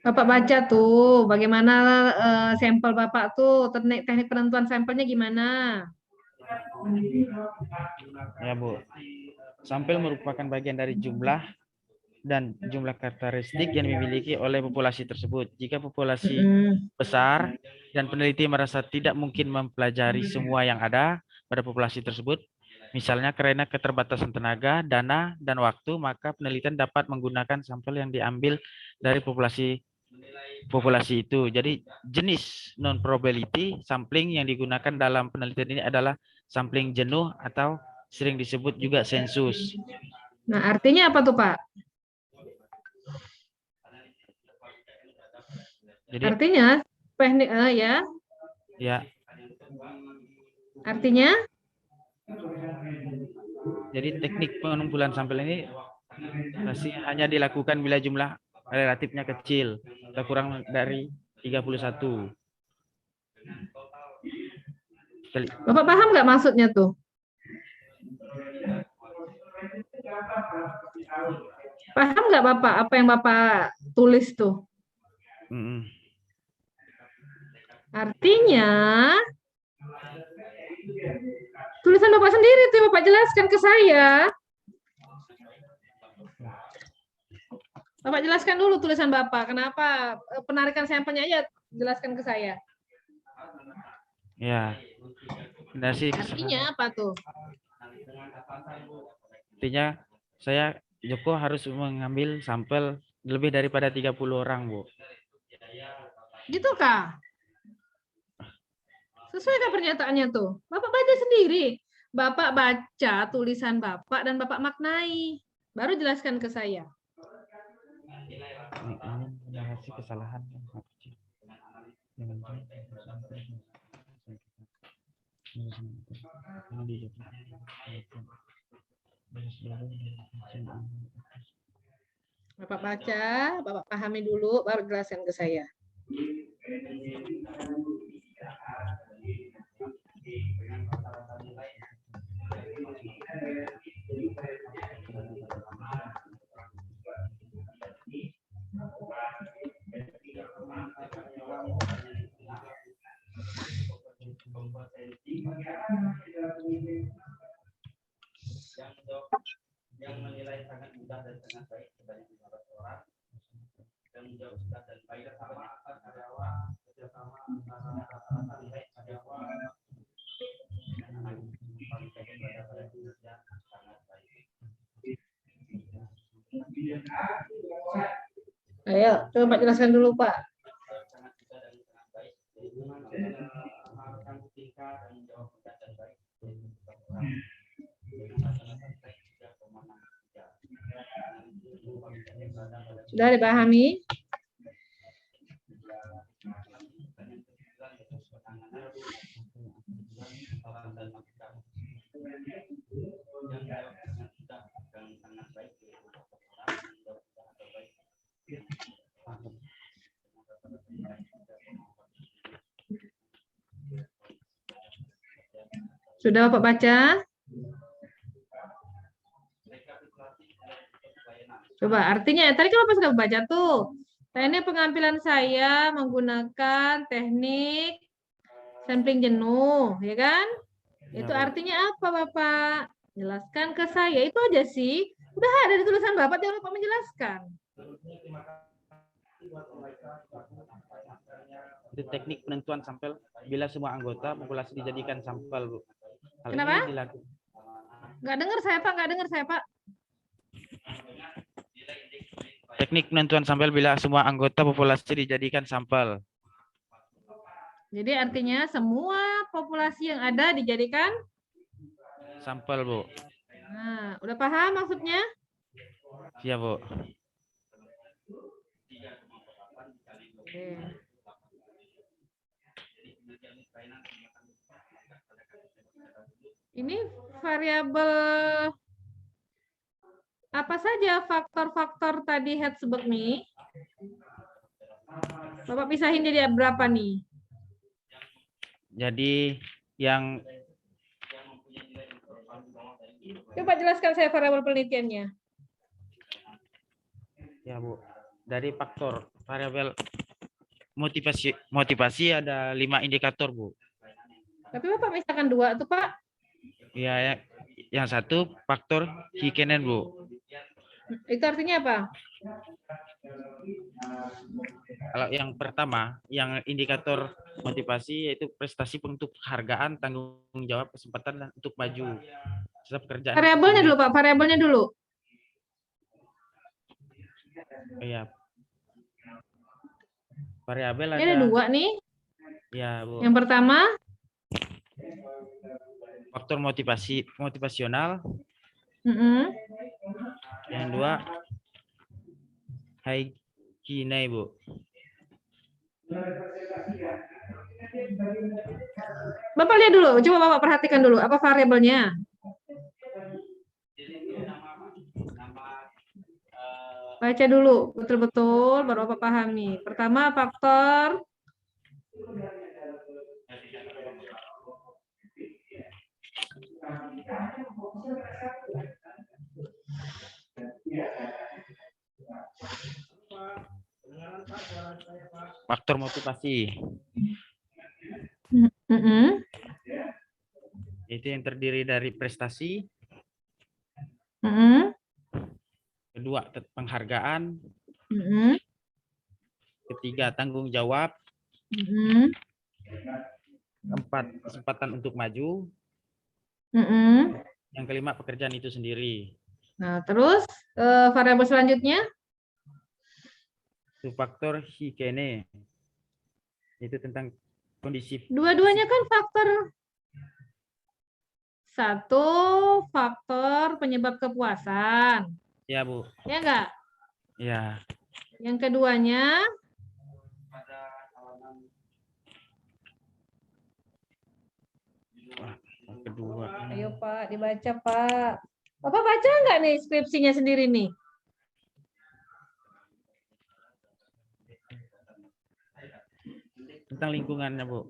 Bapak baca tuh bagaimana sampel Bapak tuh, teknik penentuan sampelnya gimana? Ya, Bu. Sampel merupakan bagian dari jumlah dan jumlah karakteristik yang dimiliki oleh populasi tersebut. Jika populasi besar dan peneliti merasa tidak mungkin mempelajari semua yang ada pada populasi tersebut, misalnya karena keterbatasan tenaga, dana, dan waktu, maka penelitian dapat menggunakan sampel yang diambil dari populasi itu. Jadi jenis non-probability sampling yang digunakan dalam penelitian ini adalah sampling jenuh atau sering disebut juga sensus. Nah, artinya apa tuh, Pak? Jadi artinya teknik ya. Ya. Artinya? Jadi teknik pengumpulan sampel ini masih hanya dilakukan bila jumlah relatifnya kecil atau kurang dari 31. Bapak paham nggak maksudnya tuh? Paham nggak Bapak apa yang Bapak tulis tuh? Artinya tulisan Bapak sendiri tuh Bapak jelaskan ke saya. Bapak jelaskan dulu tulisan Bapak. Kenapa penarikan sampelnya aja jelaskan ke saya. Ya. Artinya apa tuh? Artinya saya Joko harus mengambil sampel lebih daripada 30 orang, Bu. Gitu kah? Sesuai pernyataannya tuh. Bapak baca sendiri. Bapak baca tulisan Bapak dan Bapak maknai. Baru jelaskan ke saya. Ini mengatasi kesalahan yang kecil. Bapak baca, Bapak pahami dulu, baru jelaskan ke saya. Yang menilai sangat mudah dan sangat baik sebanyak 15 orang dan menjawab sudah dan baik sama antar karyawan kerjasama antara rata-rata nilai karyawan paling baik pada kinerja sangat baik. Ayo, coba jelaskan dulu Pak. Sangat mudah dan sangat baik. Mengharapkan tingkat dan menjawab mudah dan baik. Sudah dipahami? Sudah Bapak baca? Coba artinya, tadi kan Bapak sudah baca tuh. Teknik pengambilan saya menggunakan teknik sampling jenuh, ya kan? Itu artinya apa Bapak? Jelaskan ke saya, itu aja sih. Udah ada di tulisan Bapak, jangan Bapak menjelaskan. Itu teknik penentuan sampel bila semua anggota populasi dijadikan sampel, Bu. Kenapa? Nggak dengar saya Pak, nggak dengar saya Pak. Teknik penentuan sampel bila semua anggota populasi dijadikan sampel. Jadi artinya semua populasi yang ada dijadikan sampel, Bu. Nah, udah paham maksudnya? Iya, Bu. Oke. Ini variabel apa saja faktor-faktor tadi Herzberg nih? Bapak pisahin jadi berapa nih? Jadi yang Coba jelaskan saya variabel penelitiannya. ya Bu, dari faktor variabel motivasi ada 5 indikator Bu. Tapi Bapak misalkan 2 tuh Pak. Ya, yang satu faktor Heikkinen Bu. Itu artinya apa? Kalau yang pertama, yang indikator motivasi yaitu prestasi untuk penghargaan, tanggung jawab, kesempatan dan untuk maju. Sebab pekerjaan. Variabelnya dulu Pak, variabelnya dulu. Iya. Variabel Ini ada 2 nih. Ya, Bu. Yang pertama Faktor motivasional. Yang 2 Heikkinen, Bu. Bapak lihat dulu, coba Bapak perhatikan dulu apa variabelnya. Baca dulu betul-betul baru Bapak pahami. Pertama faktor Faktor motivasi. Itu yang terdiri dari prestasi. Kedua, penghargaan. Ketiga, tanggung jawab. Keempat, kesempatan untuk maju. Yang kelima, pekerjaan itu sendiri. Nah, terus variabel selanjutnya? Itu faktor Heikkinen. Itu tentang kondisi. Dua-duanya kan faktor. Satu, faktor penyebab kepuasan. Ya, Bu. Ya enggak? Ya. Yang keduanya? Kedua. Ayo Pak, dibaca Pak. Bapak baca enggak nih skripsinya sendiri nih? Tentang lingkungannya, Bu.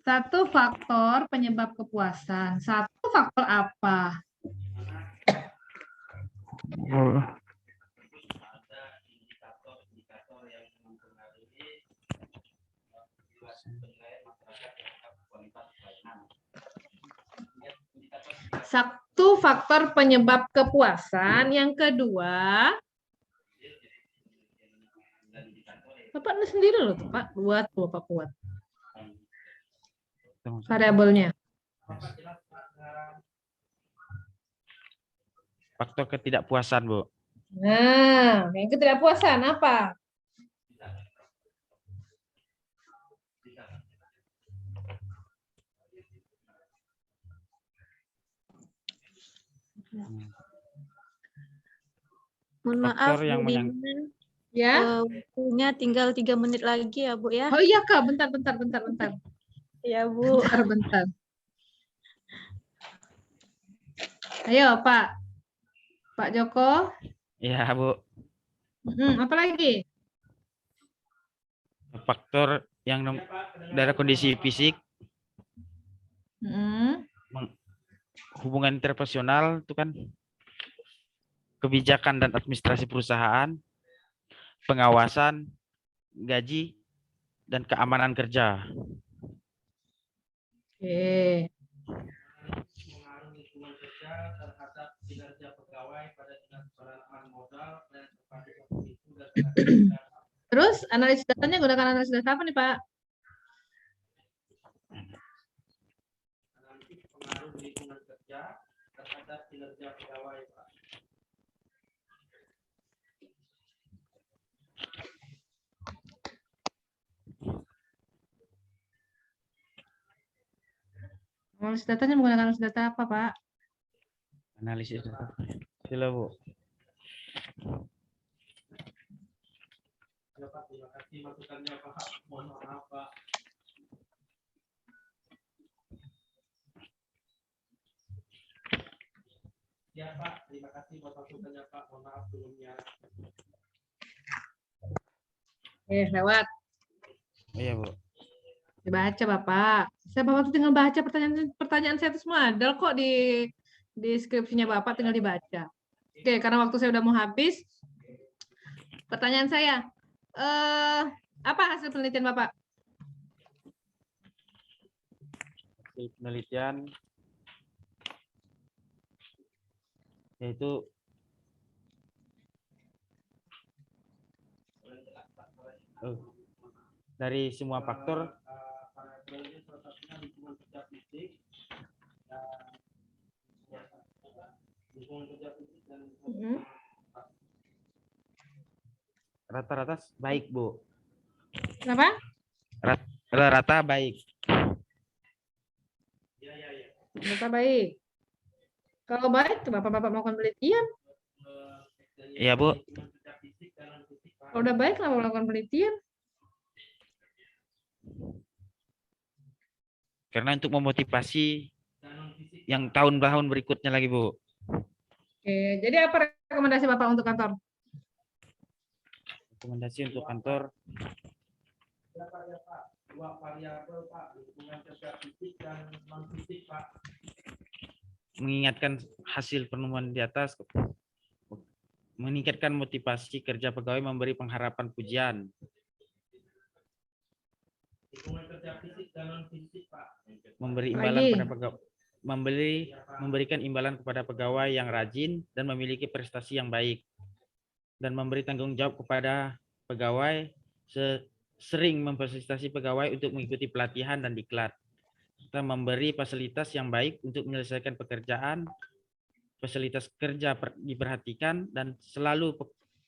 Satu faktor penyebab kepuasan. Satu faktor apa? Satu faktor penyebab kepuasan. Yang kedua, Bapak nulis sendiri loh, Pak. Buat Bapak kuat. Variabelnya. Faktor ketidakpuasan, Bu. Nah, yang ketidakpuasan apa? Mohon maaf, Faktor yang Bu Dina. Ya. Waktunya tinggal 3 menit lagi ya, Bu ya. Oh iya Kak, bentar. Ya, Bu. Bentar. Ayo Pak. Pak Joko. Ya, Bu. Apa lagi? Faktor yang dari kondisi fisik, hubungan interpersonal itu kan kebijakan dan administrasi perusahaan, pengawasan, gaji, dan keamanan kerja. Oke. Pengaruh lingkungan kerja terhadap kinerja pegawai pada tingkat penerimaan modal dan itu dan Terus analisis datanya gunakan analisis data apa nih Pak? analisis pengaruh lingkungan kerja terhadap kinerja pegawai, Pak. Analisis datanya menggunakan analisis data apa Pak? Analisis data. Sila, Bu. Ya Pak, terima kasih masukannya Pak. Mohon maaf Pak. Ya Pak, terima kasih buat masukannya Pak. Mohon maaf sebelumnya. Lewat. Iya, Bu. Dibaca Bapak. Bapak tuh tinggal baca pertanyaan saya itu semua ada kok di skripsinya Bapak, tinggal dibaca. Oke, karena waktu saya udah mau habis. Pertanyaan saya, apa hasil penelitian Bapak? Hasil penelitian yaitu dari semua faktor rata-rata baik, Bu. Kenapa? Rata-rata baik. Bapak baik. Kalau baik, Bapak melakukan penelitian. Iya, Bu. Kalau udah baik, kenapa melakukan penelitian? Karena untuk memotivasi yang tahun-tahun berikutnya lagi, Bu. Oke, jadi apa rekomendasi Bapak untuk kantor? Rekomendasi untuk kantor Ya Pak. Dua variabel Pak, lingkungan kerja fisik dan non fisik Pak. mengingatkan hasil penemuan di atas, meningkatkan motivasi kerja pegawai, memberi pengharapan pujian. Lingkungan kerja fisik dan non fisik Pak. Memberi imbalan pada pegawai, memberikan imbalan kepada pegawai yang rajin dan memiliki prestasi yang baik, dan memberi tanggung jawab kepada pegawai, sering memfasilitasi pegawai untuk mengikuti pelatihan dan diklat. Kita memberi fasilitas yang baik untuk menyelesaikan pekerjaan, fasilitas kerja diperhatikan, dan selalu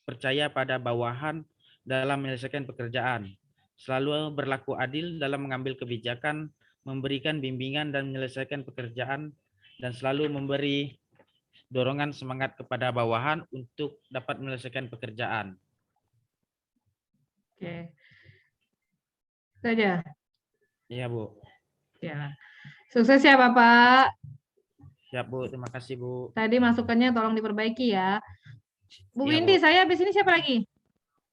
percaya pada bawahan dalam menyelesaikan pekerjaan. Selalu berlaku adil dalam mengambil kebijakan, memberikan bimbingan dan menyelesaikan pekerjaan, dan selalu memberi dorongan semangat kepada bawahan untuk dapat menyelesaikan pekerjaan. Oke. Saja. Iya, Bu. Ya. Sukses ya Bapak. Siap, Bu. Terima kasih, Bu. Tadi masukannya tolong diperbaiki ya. Bu Iya, Windy, Bu. saya habis ini siapa lagi?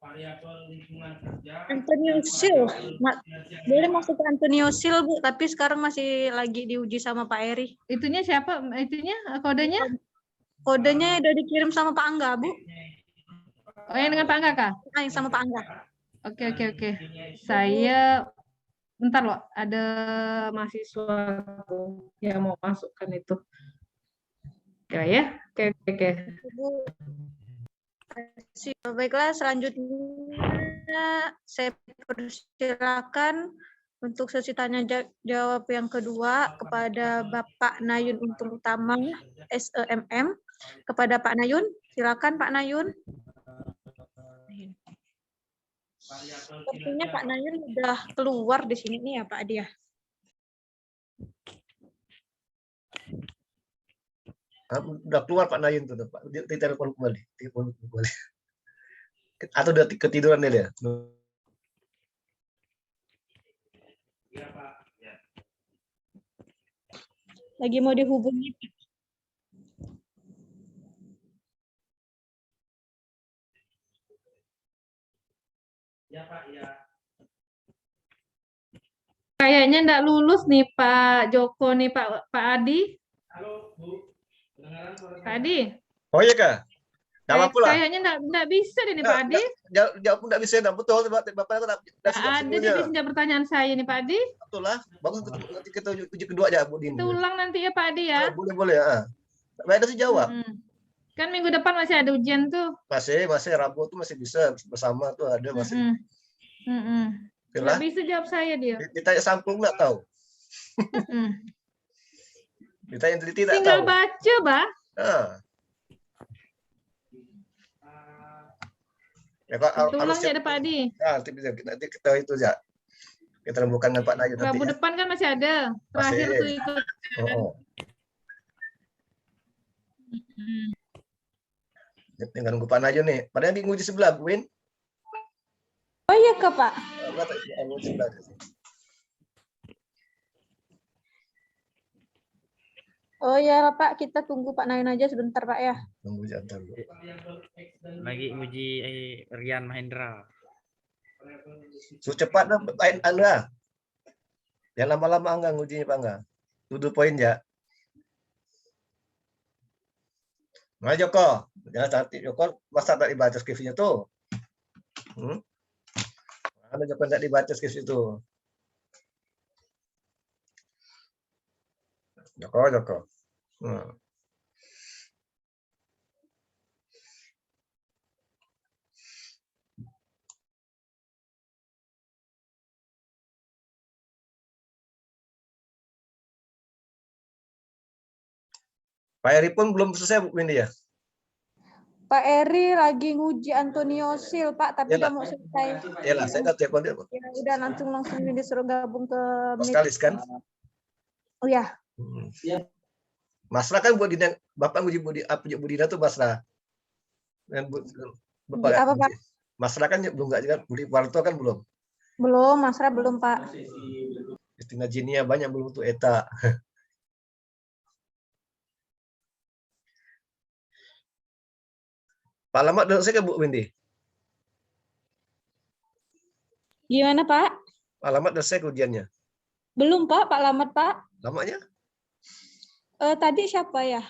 Variabel lingkungan kerja. Antonio Sil. Boleh masuk ke Antonio Sil, Bu, tapi sekarang masih lagi diuji sama Pak Eri. Itunya siapa? Itunya kodenya? Kodenya udah dikirim sama Pak Angga, Bu. Oh, yang dengan Pak Angga kah? Nah, yang sama Pak Angga. Oke. Saya bentar loh, ada mahasiswa tuh yang mau masukkan itu. Oke ya. Oke. Bu. Baiklah, selanjutnya saya persilakan untuk sesi tanya jawab yang kedua kepada Bapak Nayun Untung Utama, SEMM. Kepada Pak Nayun, silakan Pak Nayun. Sepertinya Pak Nayun sudah keluar di sini nih ya Pak Dia. Udah keluar Pak Nayun tuh, Pak. Ditelepon kembali. Atau udah ketiduran dia? Iya Pak. Ya. Lagi mau dihubungi. Ya Pak, ya. Kayaknya enggak lulus nih Pak Joko nih Pak Adi. Halo Bu. Kedengaran suara Pak saya? Adi. Oh iya Kak? Nggak apa-apa lah. Kayaknya enggak bisa deh nih Pak Adi. Jawab nggak bisa, betul. Bapak Enggak ada jadi sejak pertanyaan saya nih Pak Adi. Betul lah. Bagus, nanti kita uji kedua aja Bu Din. Kita ulang nanti ya Pak Adi ya. Boleh ya. Baik, sih jawab. Kan minggu depan masih ada ujian tuh. Masih Rabu tuh masih bisa bersama tuh ada masih. Nggak bisa jawab saya dia. Ditanya sampul nggak tahu. Ditanya teliti nggak tahu. Tinggal baca, Bah. Ya, Pak, Itu ulangnya ada Pak Adi. Nah, nanti kita itu ya. Kita rembukan dengan Pak Nayun nanti. Rabu depan kan masih ada. Terakhir tuh ikut. Tinggal nunggu Pak Nayun nih. Padahal di nguji sebelah, Bu Win. iya ke Pak. Oh ya Pak, kita tunggu Pak Nain aja sebentar Pak ya. Tunggu jantar. Lagi uji Rian Mahendra. So cepat lah, anu lah. Yang lama-lama enggak ngujinya Pak enggak. 7 poin ya. Nah Joko, jangan cantik Joko, masa tak dibaca skripsinya tuh? Ada Joko tak dibaca skripsi itu. Joko. Pak Eri pun belum selesai Bu ini ya? Pak Eri lagi nguji Antonio Sil Pak, tapi udah Iyalah. mau selesai. Iyalah, saya nggak telepon dia. Ya, udah langsung ini disuruh gabung ke Meet. Kalis kan? Oh ya. Masra kan buat Dina, Bapak nguji Budina tuh Masra. Dan Bapak Apa Pak? Masra kan belum nggak juga, Budi Warto kan belum. Belum, Masra belum Pak. Istina Jinia banyak belum tuh Eta. Pak Lamat udah saya ke Bu Windy. Gimana Pak? Pak Lamat udah saya ujiannya. Belum Pak, Pak Lamat Pak. Lamanya? Tadi siapa ya?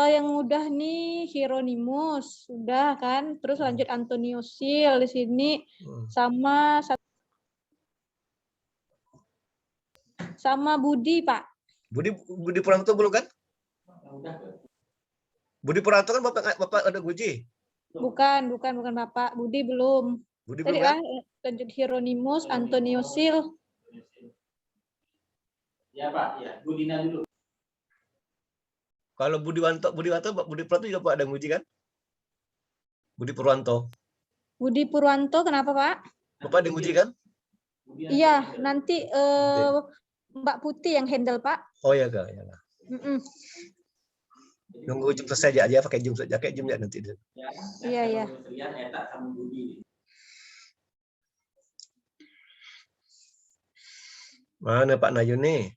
Yang udah nih Hieronymus, sudah kan. Terus lanjut Antonio Sil di sini sama Budi Pak. Budi Puranto belum kan? Budi Puranto kan Bapak ada uji. Bukan Bapak. Budi belum. Budi Tadi belum kan? lanjut Hieronymus, Antonio Sil. Ya Pak, ya. Budina dulu. Kalau Budi Puranto juga Pak ada nguji kan? Budi Purwanto. Budi Purwanto kenapa Pak? Bapak ada nguji kan? Iya, nanti Mbak Putih yang handle Pak. Oh ya Kak. Ya. Nunggu jam selesai aja pakai jam saja, pakai jam ya nanti. Iya. Mana Pak Nayu nih?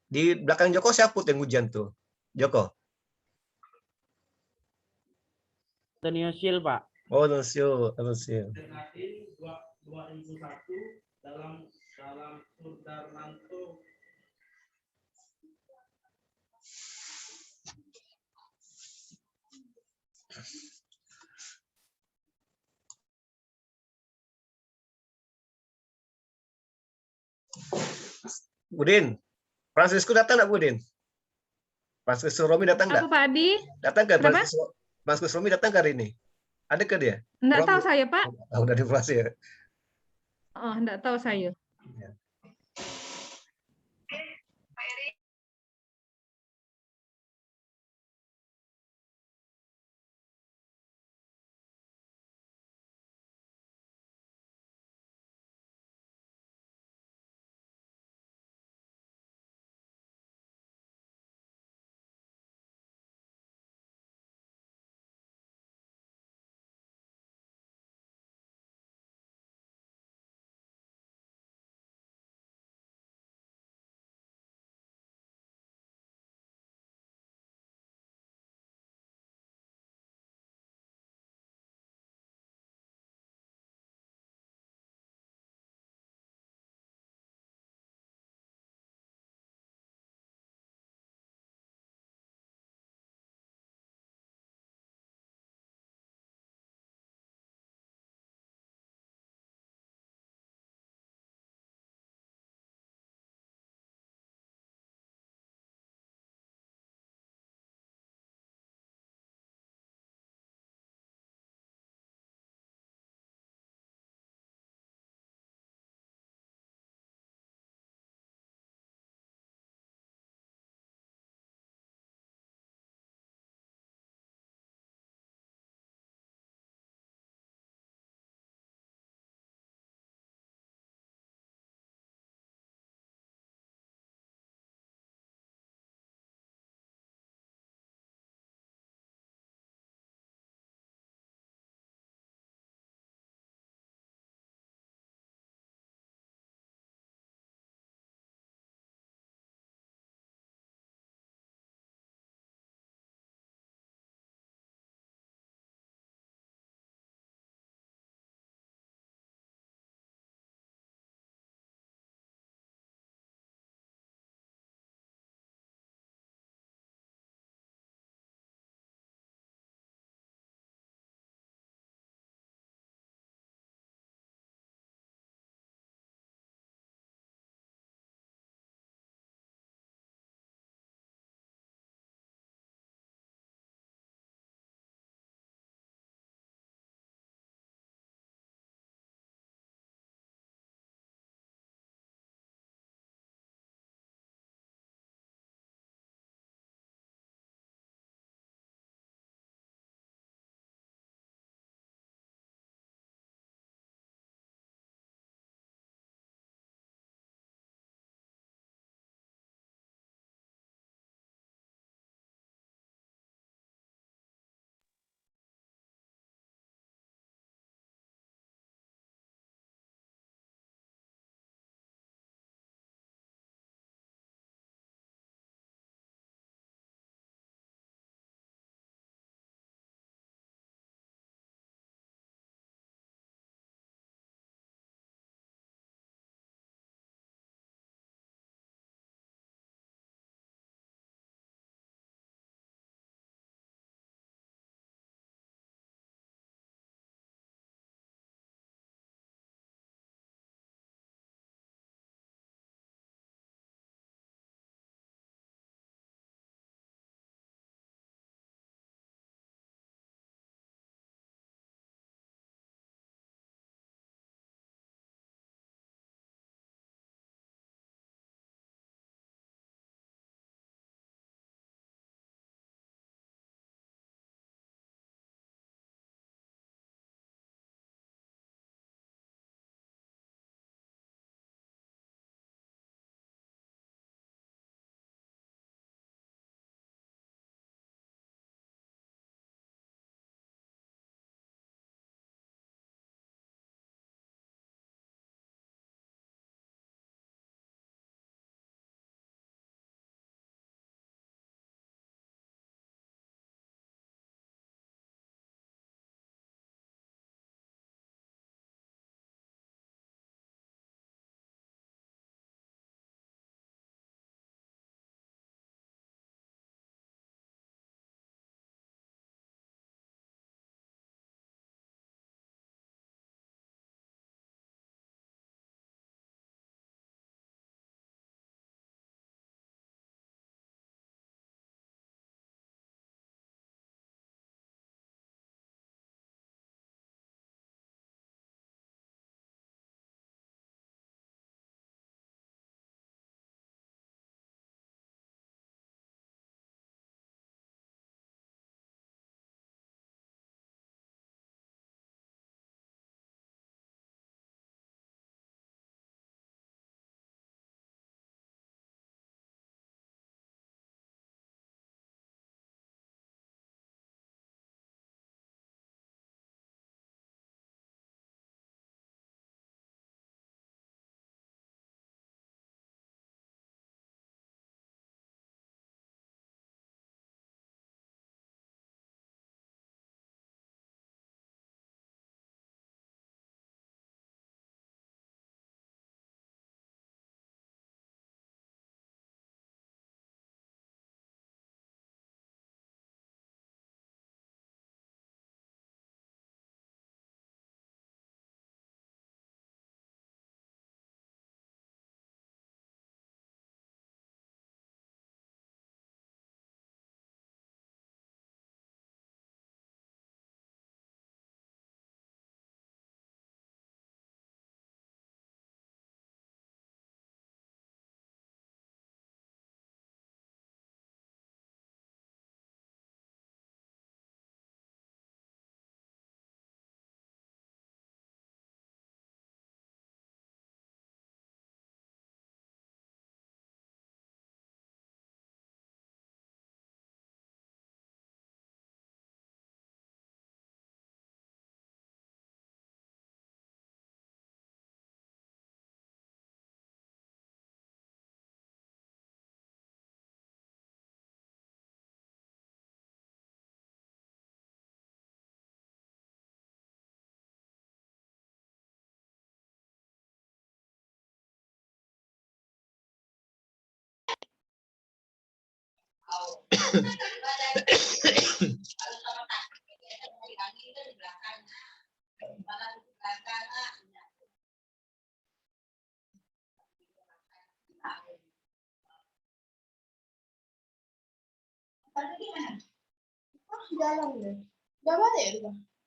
Di belakang Joko siapa yang ujian tuh? Joko. Antonio Sil, Pak. Oh, Nusio. 2001 dalam Sudarmanto. Budin, Francisco datang nggak Budin? Francisco Romi datang nggak? Apa Pak Adi? Datang nggak? Kenapa? Francisco Romi datang hari ini? Ada ke dia? Enggak Romi. tahu saya Pak. Udah dioperasi ya? Oh, enggak tahu saya.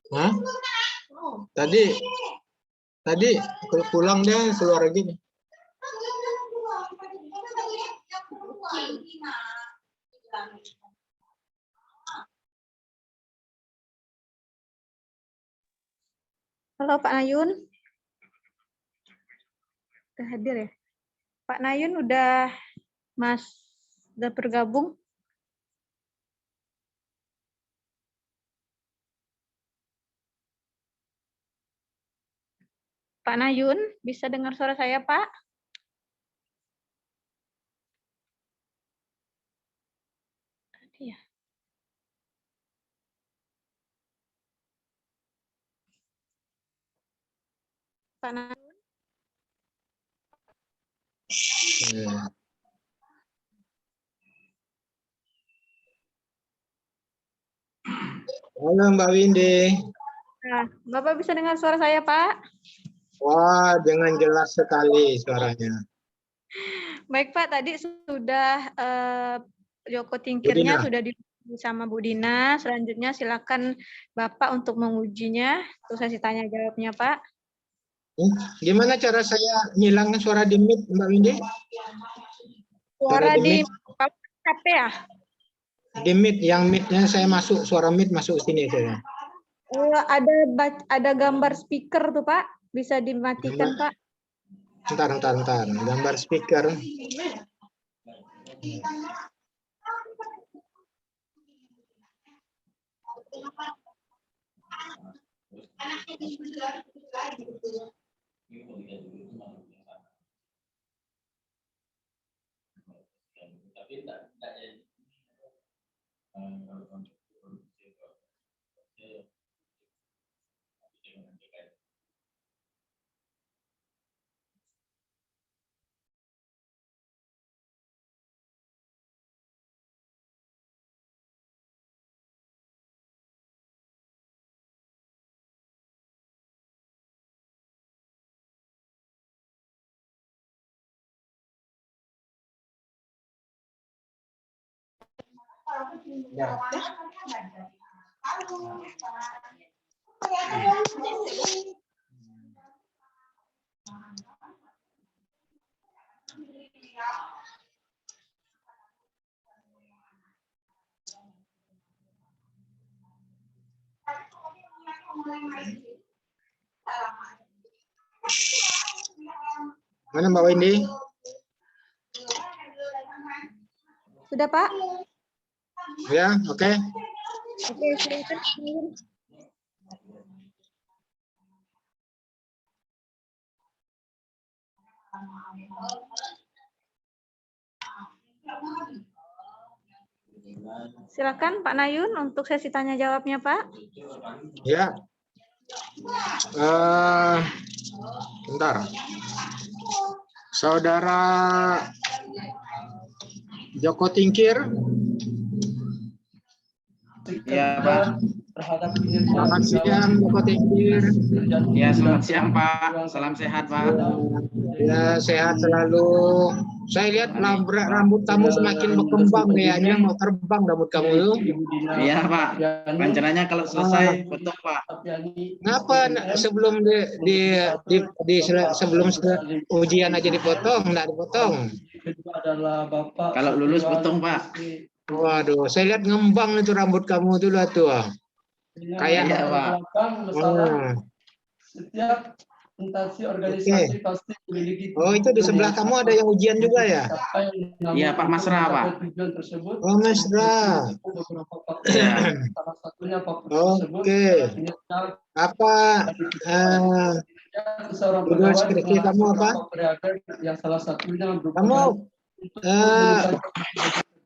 Hah? Tadi kalau pulang dia keluar lagi nih. Halo Pak Nayun. Udah hadir ya? Pak Nayun udah bergabung? Pak Nayun, bisa dengar suara saya, Pak? Iya. Pak Nayun. Halo Mbak Windy. Nah, Bapak bisa dengar suara saya, Pak? Wah, dengan jelas sekali suaranya. Baik, Pak. Tadi sudah Joko Tingkirnya Budina. sudah sama Bu Dina. Selanjutnya silakan Bapak untuk mengujinya. Terus saya tanya jawabnya, Pak. Gimana cara saya ngilangin suara di mic, Mbak Windy? Suara di mic. HP ya? Di mic, yang mic-nya saya masuk, suara mic masuk sini saya. Ada gambar speaker tuh, Pak. Bisa dimatikan, Pak. Ntar. Gambar speaker. Ya. Mana Mbak Windy? Sudah, Pak? Ya, oke. Oke, silakan. Silakan Pak Nayun untuk sesi tanya jawabnya, Pak. Ya. Bentar. Saudara Joko Tingkir. Ya, Pak. Selamat siang, Joko Tingkir. Ya, selamat siang, Pak. Salam sehat, Pak. Ya, sehat selalu. Saya lihat rambut kamu semakin berkembang kayaknya, mau terbang rambut kamu itu. Iya, Pak. Rencananya kalau selesai potong, Pak. Kenapa sebelum sebelum ujian aja dipotong, enggak dipotong? Kalau lulus potong, Pak. Waduh, saya lihat ngembang itu rambut kamu itu lah tuh. Kayak Iya, Pak. Setiap instansi organisasi pasti memiliki. Oh, itu di sebelah kamu ada yang ujian juga ya? Iya, Pak Masra, Pak. Oh, Masra. Salah satunya Oke. Apa judul skripsi kamu apa? Yang salah satunya Kamu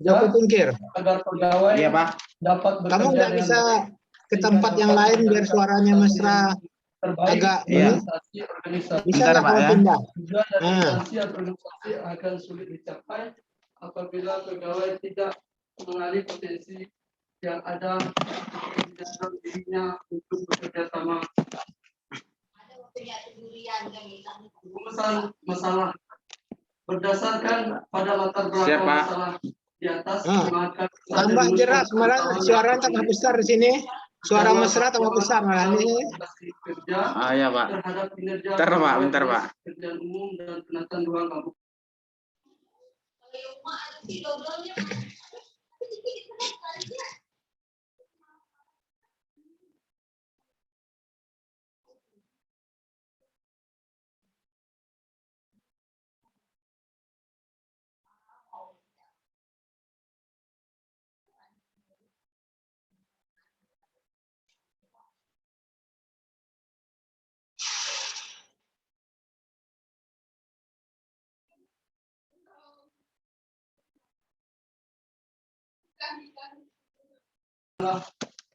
Joko Tingkir. agar pegawai Iya, Pak. dapat Kamu nggak bisa ke tempat yang lain biar suaranya mesra agak Iya. bisa Bentar, nggak Pak, kamu ya. pindah? Tujuan dari instansi organisasi akan sulit dicapai apabila pegawai tidak mengenali potensi yang ada di dalam dirinya untuk bekerja sama. Rumusan masalah berdasarkan pada latar belakang Siap, Pak. masalah di atas. maka Tambah jelas, malah suara tambah besar di sini. Suara mesra tambah besar malah ini. Kerja Ya Pak. terhadap kinerja Bentar Pak, bentar Pak. pekerjaan umum dan penataan ruang kampus.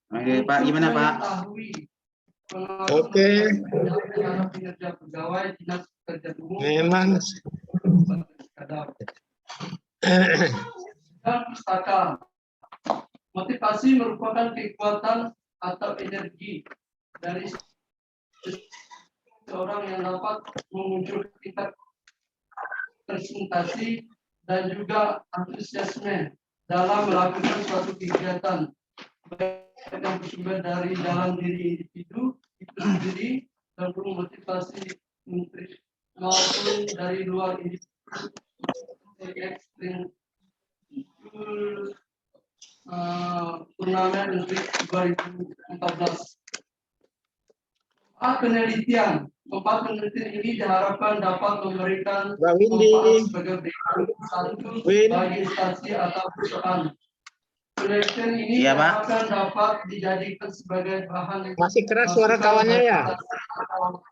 Oke Pak, gimana Pak? Oke. Kinerja pegawai dinas pekerjaan umum Memang. dan pustaka. Motivasi merupakan kekuatan atau energi dari seorang yang dapat memunculkan tingkat presentasi dan juga antusiasme dalam melakukan suatu kegiatan, baik yang bersumber dari dalam diri individu itu sendiri dan memotivasi maupun dari luar individu. Turnamen untuk 2014. Penelitian. Empat penelitian ini diharapkan dapat memberikan Mbak Windy. manfaat sebagai berikut. Satu, Win. bagi instansi atau perusahaan. Penelitian ini Iya, Pak. diharapkan dapat dijadikan sebagai bahan Masih keras suara kawannya ya?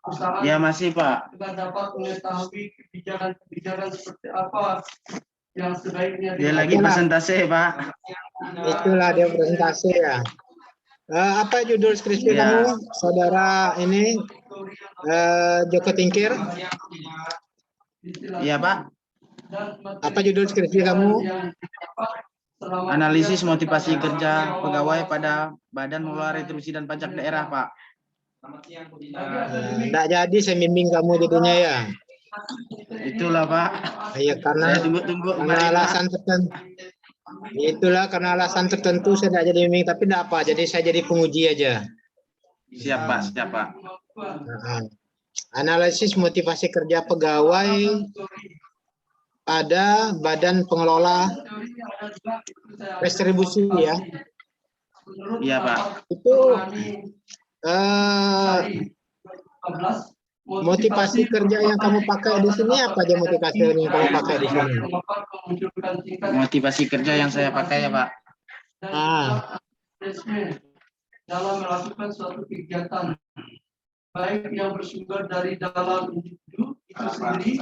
perusahaan Ya masih Pak. juga dapat mengetahui kebijakan seperti apa yang sebaiknya Dia lagi presentasi Pak. Itulah dia presentasi ya. Apa judul skripsi Ya. kamu, saudara ini Joko Tingkir? Iya Pak. Apa judul skripsi kamu? Analisis motivasi kerja pegawai pada Badan Pengelola Retribusi dan Pajak Daerah Pak. Tidak jadi saya bimbing kamu jadinya ya. Itulah Pak. Ya karena Saya tunggu-tunggu karena kemarin Pak. alasan tertentu. Itulah karena alasan tertentu saya tidak jadi bimbing, tapi tidak apa. Jadi saya jadi penguji aja. Siap Pak, siap Pak. Analisis motivasi kerja pegawai pada Badan Pengelola Retribusi ya. Iya Pak. Itu motivasi kerja yang kamu pakai di sini apa aja motivasi yang kamu pakai di sini? Motivasi kerja yang saya pakai ya Pak. Dalam melakukan suatu kegiatan baik yang bersumber dari dalam individu itu sendiri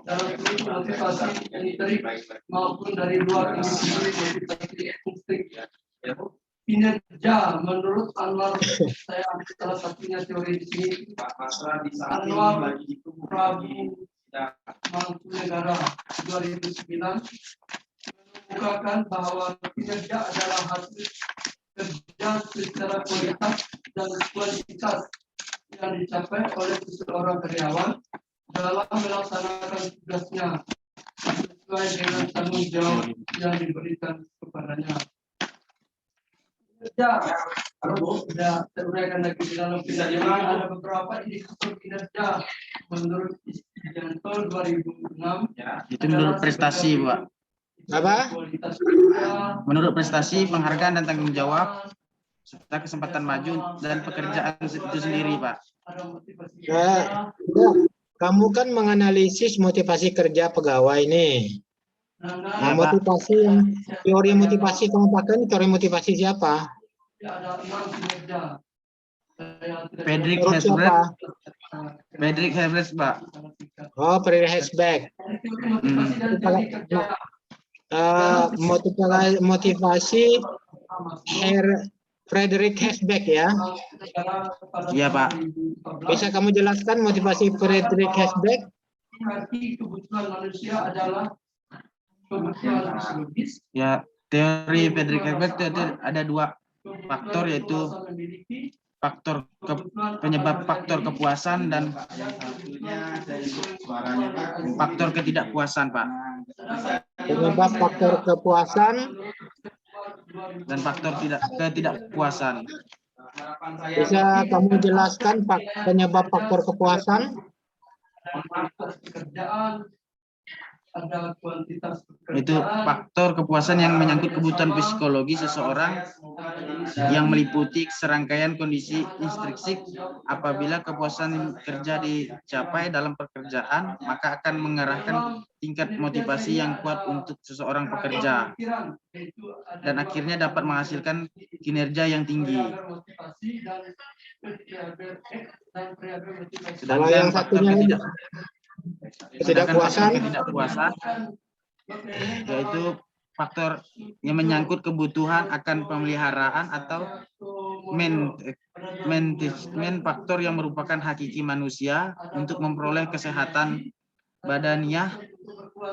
dalam bentuk motivasi intrik maupun dari luar individu motivasi ekstrik. Kinerja menurut Anwar, saya ambil salah satunya teori di sini. Anwar Prabu Mangkunegara 2009 mengemukakan bahwa kinerja adalah hasil kerja secara kualitas dan kuantitas yang dicapai oleh seseorang karyawan dalam melaksanakan tugasnya sesuai dengan tanggung jawab yang diberikan kepadanya. Kinerja, sudah teruraikan lagi di dalam kinerja ada beberapa indikator kinerja menurut Istijanto 2006. Itu menurut prestasi Pak. Apa? Menurut prestasi, penghargaan dan tanggung jawab serta kesempatan maju dan pekerjaan itu sendiri Pak. Kamu kan menganalisis motivasi kerja pegawai nih. Nah, motivasi yang teori motivasi kamu pakai ini teori motivasi siapa? Friedrich Menurut siapa? Friedrich Hebert Pak. Oh, Friedrich Hebert. Motivasi Friedrich Hebert ya. Iya Pak. Bisa kamu jelaskan motivasi Friedrich Hebert? Arti kebutuhan manusia adalah kebutuhan psikologis, Ya, Teori Frederick Herbert itu ada 2 faktor, yaitu penyebab faktor kepuasan dan faktor ketidakpuasan, Pak. Penyebab faktor kepuasan Dan faktor ketidakpuasan. bisa kamu jelaskan penyebab faktor kepuasan? Ada kuantitas Itu faktor kepuasan yang menyangkut kebutuhan psikologi seseorang yang meliputi serangkaian kondisi intrinsik. Apabila kepuasan kerja dicapai dalam pekerjaan, maka akan mengarahkan tingkat motivasi yang kuat untuk seseorang pekerja dan akhirnya dapat menghasilkan kinerja yang tinggi. Kalau yang satunya ketidakpuasan, yaitu faktor yang menyangkut kebutuhan akan pemeliharaan atau maintenance, faktor yang merupakan hakiki manusia untuk memperoleh kesehatan badaniah.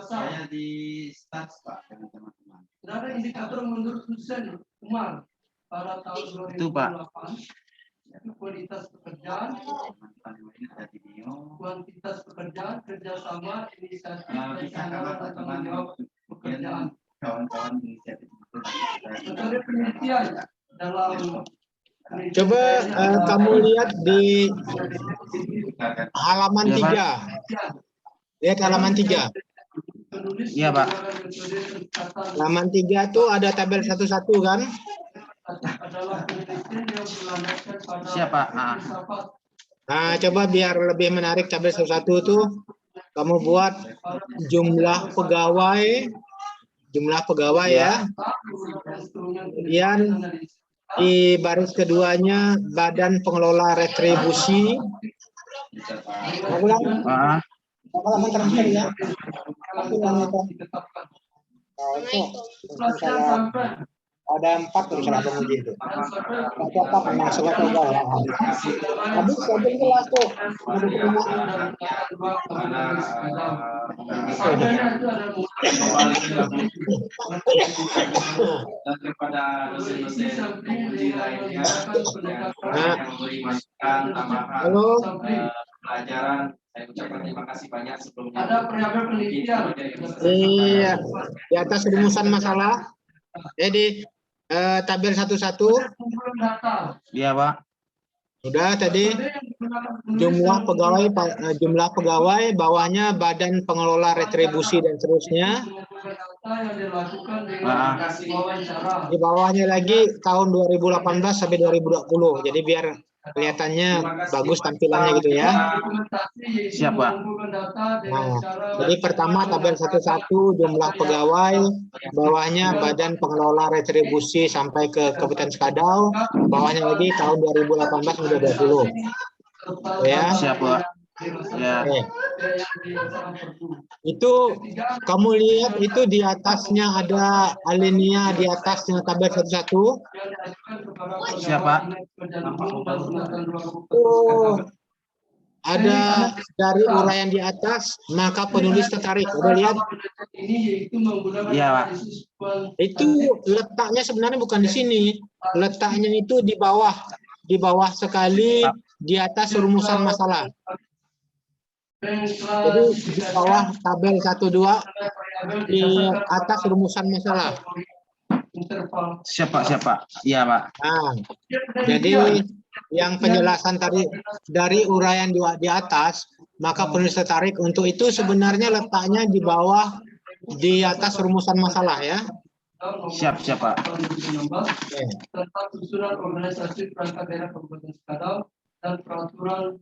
Saya di stats, Pak, dengan teman-teman. Ada indikator menurut Hussein Umar pada tahun 2008. Itu, Pak. Itu kualitas pekerjaan, kuantitas pekerjaan, kerjasama, inisiatif, Bisa teman-teman pekerjaan. kawan-kawan inisiatif itu Metode penelitian dalam coba kamu lihat di halaman 3. Lihat halaman 3. Iya, Pak. Halaman 3 itu ada tabel 11 kan? Siapa? Nah, coba biar lebih menarik tabel 11 itu kamu buat jumlah pegawai ya. Kemudian di baris keduanya badan pengelola retribusi. Halaman terakhir ya. Ada 4 misalnya penguji itu. Apa masuk ke bawah. Habis sampai jelas tuh. daripada dosen-dosen penguji lainnya yang memberi masukan tambahan pelajaran. Saya ucapkan terima kasih banyak sebelumnya. Ada penelitian. Iya, di atas rumusan masalah. Jadi tabel 11. Iya, Pak. Sudah tadi jumlah pegawai, bawahnya badan pengelola retribusi dan seterusnya. Di bawahnya lagi tahun 2018 sampai 2020. Jadi biar kelihatannya bagus tampilannya gitu ya. Siap, Pak. Nah, jadi pertama tabel 11 jumlah pegawai, bawahnya badan pengelola retribusi sampai ke Kabupaten Skadau, bawahnya lagi tahun 2018 sampai 2020. Ya. Siap, Pak. Ya. Itu kamu lihat itu di atasnya ada alinea di atasnya tabel 11. Siapa? Oh, ada dari uraian di atas, maka penulis tertarik. Udah lihat? Iya, Pak. Itu letaknya sebenarnya bukan di sini. Letaknya itu di bawah sekali di atas rumusan masalah. Jadi di bawah tabel 12 di atas rumusan masalah. Siapa? Iya, Pak. Nah, jadi yang penjelasan tadi dari uraian di atas, maka penulis tertarik untuk itu sebenarnya letaknya di bawah di atas rumusan masalah ya. Siap, Pak. Tentang susunan organisasi perangkat daerah Kabupaten Skadau dan peraturan.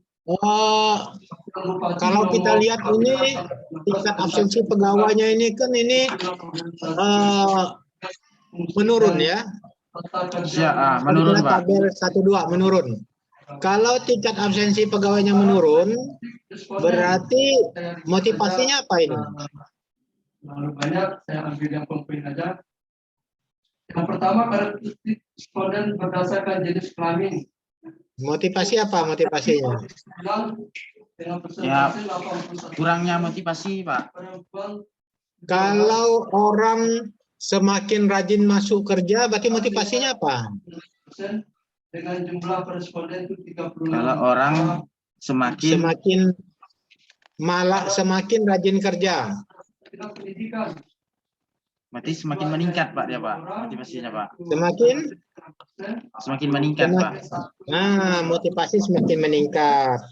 Kalau kita lihat ini tingkat absensi pegawainya ini kan ini menurun ya. Ya, menurun, Pak. Tabel 12 menurun. Kalau tingkat absensi pegawainya menurun, berarti motivasinya apa ini? Banyak, saya ambil yang poin aja. Yang pertama, karakteristik responden berdasarkan jenis kelamin. Motivasi apa motivasinya? Ya, kurangnya motivasi, Pak. Kalau orang semakin rajin masuk kerja, berarti motivasinya apa? Dengan jumlah responden itu 36. Kalau orang semakin Semakin rajin kerja. Kita pendidikan. berarti semakin meningkat Pak dia Pak, motivasinya Pak. Semakin meningkat Pak. Nah, motivasi semakin meningkat.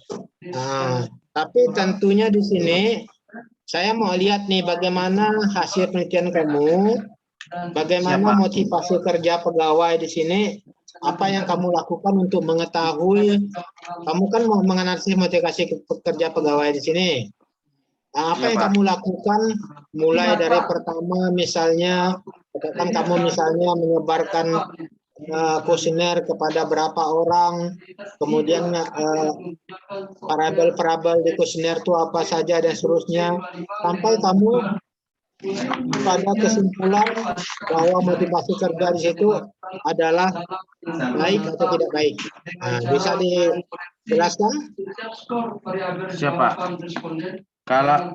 Nah, tapi tentunya di sini saya mau lihat nih bagaimana hasil penelitian kamu, bagaimana Siapa? motivasi kerja pegawai di sini, apa yang kamu lakukan untuk mengetahui, kamu kan mau menganalisis motivasi kerja pegawai di sini. Nah, apa Iya, yang Pak. kamu lakukan mulai dari pertama misalnya, kan kamu misalnya menyebarkan kuesioner kepada berapa orang, kemudian parabel-parabel di kuesioner itu apa saja dan seterusnya, sampai kamu pada kesimpulan bahwa motivasi kerja di situ adalah baik atau tidak baik. Nah, bisa dijelaskan? Siapa? Kalau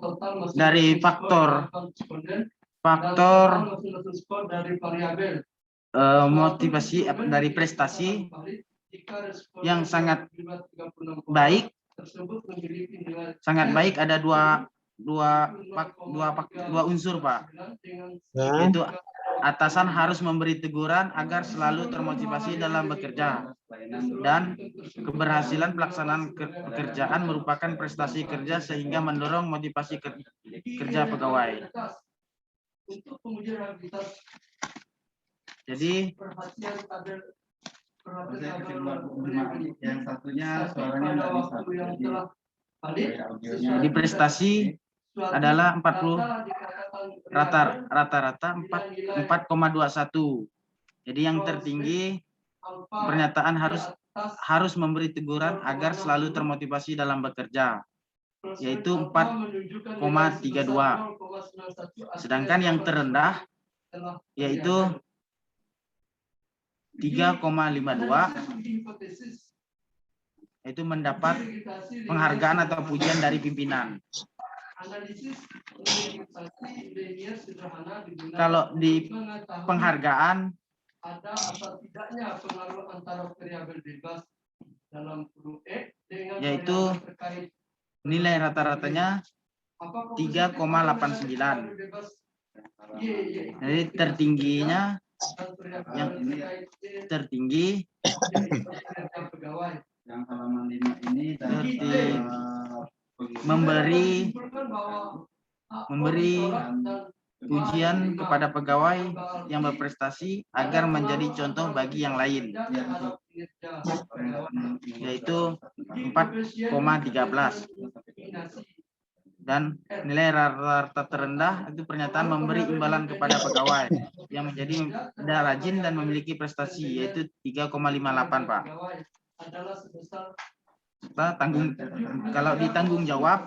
dari faktor motivasi dari prestasi yang sangat baik ada dua unsur Pak, Nah, yaitu atasan harus memberi teguran agar selalu termotivasi dalam bekerja, dan keberhasilan pelaksanaan pekerjaan merupakan prestasi kerja sehingga mendorong motivasi kerja pegawai. Jadi yang satunya suaranya nggak bisa. Jadi prestasi adalah 40 rata-rata 4,21. Jadi yang tertinggi pernyataan harus memberi teguran agar selalu termotivasi dalam bekerja, yaitu 4,32. Sedangkan yang terendah yaitu 3,52, yaitu mendapat penghargaan atau pujian dari pimpinan. Kalau di penghargaan ada atau tidaknya pengaruh antara variabel bebas dalam huruf E dengan yaitu terkait nilai rata-ratanya 3,89. Jadi tertingginya yang tertinggi Yang halaman 5 ini memberi pujian kepada pegawai yang berprestasi agar menjadi contoh bagi yang lain, yaitu 4,13. Dan nilai rata-rata terendah itu pernyataan memberi imbalan kepada pegawai yang menjadi tidak rajin dan memiliki prestasi, yaitu 3,58 Pak. Kalau ditanggung jawab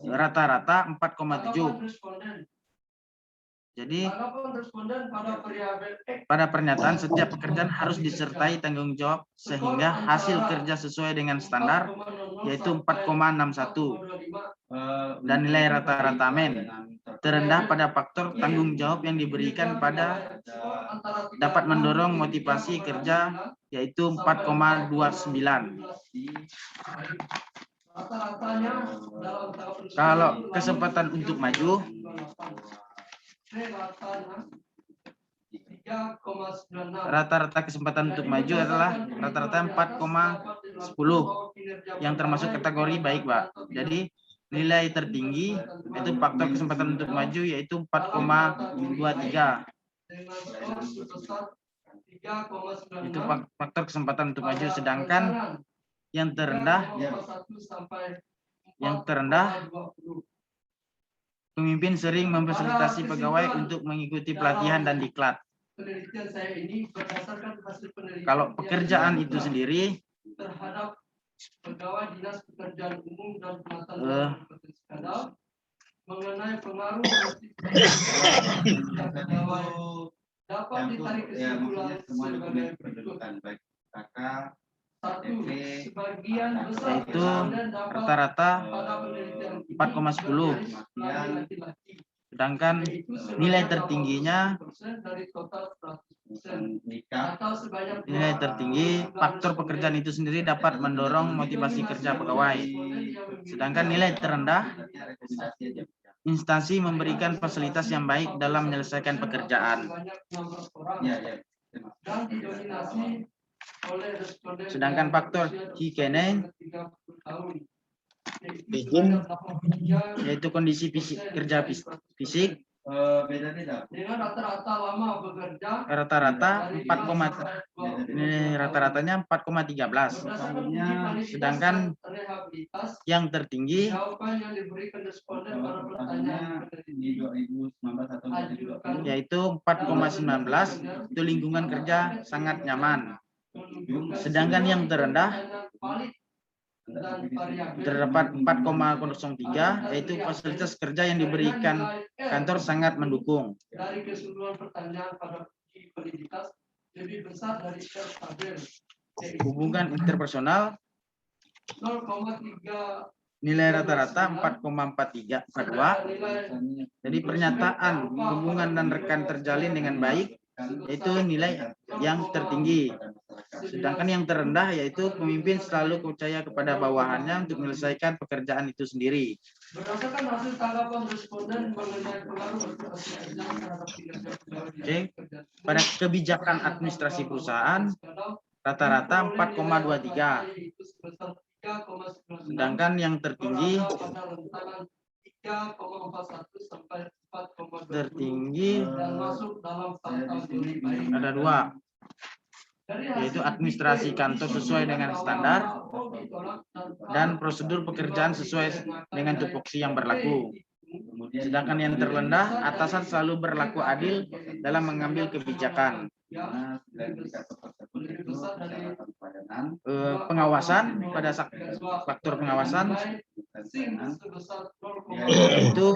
rata-rata 4,7. Jadi pada pernyataan setiap pekerjaan harus disertai tanggung jawab sehingga hasil kerja sesuai dengan standar, yaitu 4,61. Dan nilai rata-rata men terendah pada faktor tanggung jawab yang diberikan pada dapat mendorong motivasi kerja, yaitu 4,29. Kalau kesempatan untuk maju rata-rata kesempatan untuk maju adalah rata-rata 4,10 yang termasuk kategori baik Pak. Jadi nilai tertinggi itu faktor kesempatan untuk maju yaitu 4,23. Itu faktor kesempatan untuk maju, sedangkan yang terendah pemimpin sering memfasilitasi pegawai untuk mengikuti pelatihan dan diklat. Kalau pekerjaan itu sendiri terhadap pegawai dinas pekerjaan umum dan penataan mengenai pengaruh pegawai dapat ditarik kesimpulan sebagai berikut. Baik kakak yaitu rata-rata 4,10. Sedangkan nilai tertingginya faktor pekerjaan itu sendiri dapat mendorong motivasi kerja pegawai. Sedangkan nilai terendah, instansi memberikan fasilitas yang baik dalam menyelesaikan pekerjaan. Sedangkan faktor Hikene yaitu kondisi kerja fisik, dengan rata-rata lama bekerja, rata-ratanya 4,13. Sedangkan yang tertinggi yaitu 4,19, itu lingkungan kerja sangat nyaman. Sedangkan yang terendah terdapat 4,03, yaitu fasilitas kerja yang diberikan kantor sangat mendukung. Dari keseluruhan pertanyaan pada uji validitas lebih besar dari stabil. Hubungan interpersonal 0,3 nilai rata-rata 4,42. Jadi pernyataan hubungan dan rekan terjalin dengan baik, yaitu nilai yang tertinggi. Sedangkan yang terendah yaitu pemimpin selalu percaya kepada bawahannya untuk menyelesaikan pekerjaan itu sendiri. Berdasarkan hasil tanggapan responden mengenai pengaruh motivasi kerja terhadap kinerja pegawai. Oke. Pada kebijakan administrasi perusahaan rata-rata 4,23. Sedangkan yang tertinggi ada 2, yaitu administrasi kantor sesuai dengan standar dan prosedur pekerjaan sesuai dengan tupoksi yang berlaku. Sedangkan yang terendah, atasan selalu berlaku adil dalam mengambil kebijakan. Pengawasan, pada faktor pengawasan itu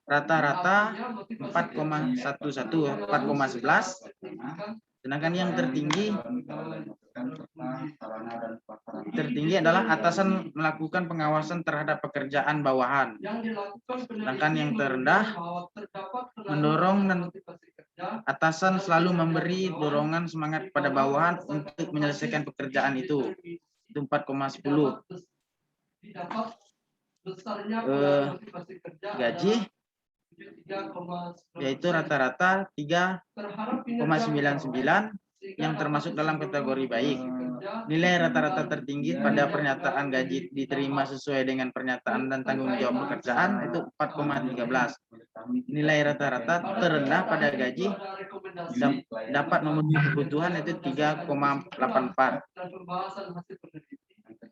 rata-rata 4,11. Sedangkan yang tertinggi adalah atasan melakukan pengawasan terhadap pekerjaan bawahan. Sedangkan yang terendah mendorong dan atasan selalu memberi dorongan semangat pada bawahan untuk menyelesaikan pekerjaan itu. Itu 4,10. Gaji yaitu rata-rata 3,99 yang termasuk dalam kategori baik. Nilai rata-rata tertinggi pada pernyataan gaji diterima sesuai dengan pernyataan dan tanggung jawab pekerjaan itu 4,13. Nilai rata-rata terendah pada gaji dapat memenuhi kebutuhan itu 3,84.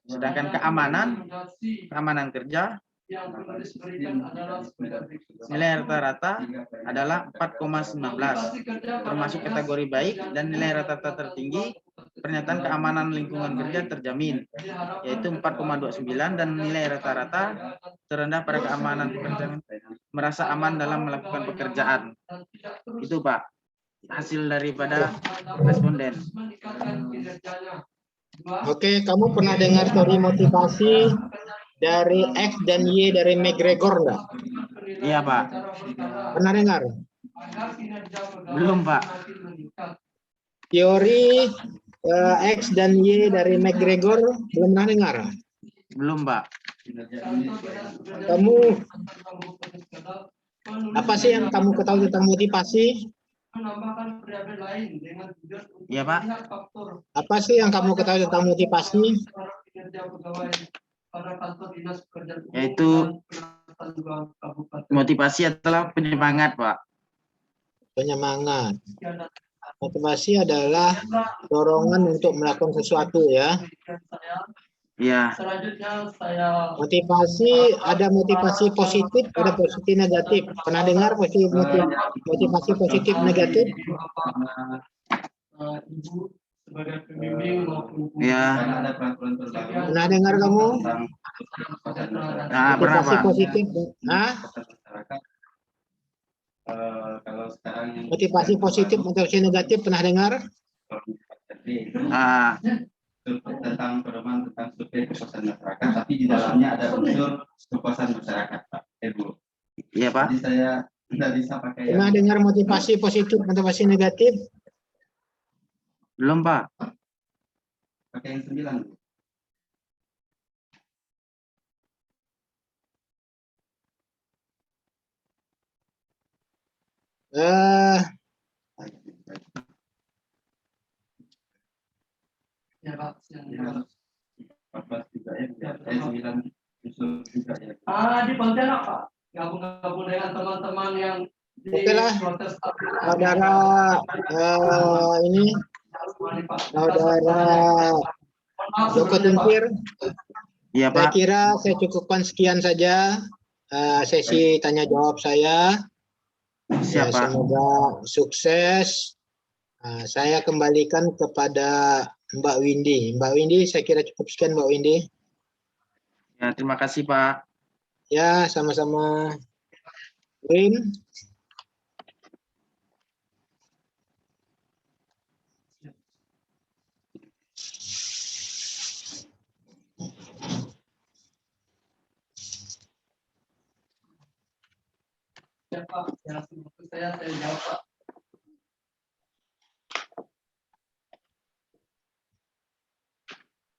Sedangkan keamanan kerja nilai rata-rata adalah 4,19, termasuk kategori baik, dan nilai rata-rata tertinggi pernyataan keamanan lingkungan kerja terjamin, yaitu 4,29, dan nilai rata-rata terendah pada keamanan pekerjaan merasa aman dalam melakukan pekerjaan. Itu Pak, hasil daripada responden. Oke, kamu pernah dengar teori motivasi dari X dan Y dari McGregor enggak? Iya Pak. Pernah dengar? Belum Pak. Teori X dan Y dari McGregor belum pernah dengar? Belum Pak. Kamu apa sih yang kamu ketahui tentang motivasi? Iya Pak. Apa sih yang kamu ketahui tentang motivasi? Yaitu motivasi adalah penyemangat Pak. Penyemangat. Motivasi adalah dorongan untuk melakukan sesuatu ya. Iya. Motivasi, ada motivasi positif, ada motivasi negatif. Pernah dengar motivasi positif negatif? Ya. Pernah dengar kamu? Nah, pernah Motivasi Pak. positif, motivasi positif, motivasi negatif, pernah dengar? Ah, tentang pedoman tentang survei kepuasan masyarakat, tapi di dalamnya ada unsur kepuasan masyarakat, Pak. Bu. iya Pak. Jadi saya tidak bisa pakai Pernah dengar motivasi positif, motivasi negatif? Belum Pak. pakai yang 9. Bu. Eh, Ya, Pak. Ya, 14 juga ya, 9 unsur juga ya. Di Pontianak, Pak. Gabung-gabung dengan teman-teman yang di Oke lah. proses saudara ini, saudara Joko Tingkir, Iya saya Pak. kira saya cukupkan sekian saja sesi tanya jawab saya. Ya, Siap Pak. semoga sukses. Saya kembalikan kepada Mbak Windy. Mbak Windy, saya kira cukup sekian Mbak Windy. Ya, terima kasih Pak. Ya, sama-sama. Win. Ya, Pak. Ya, waktu saya jawab, Pak.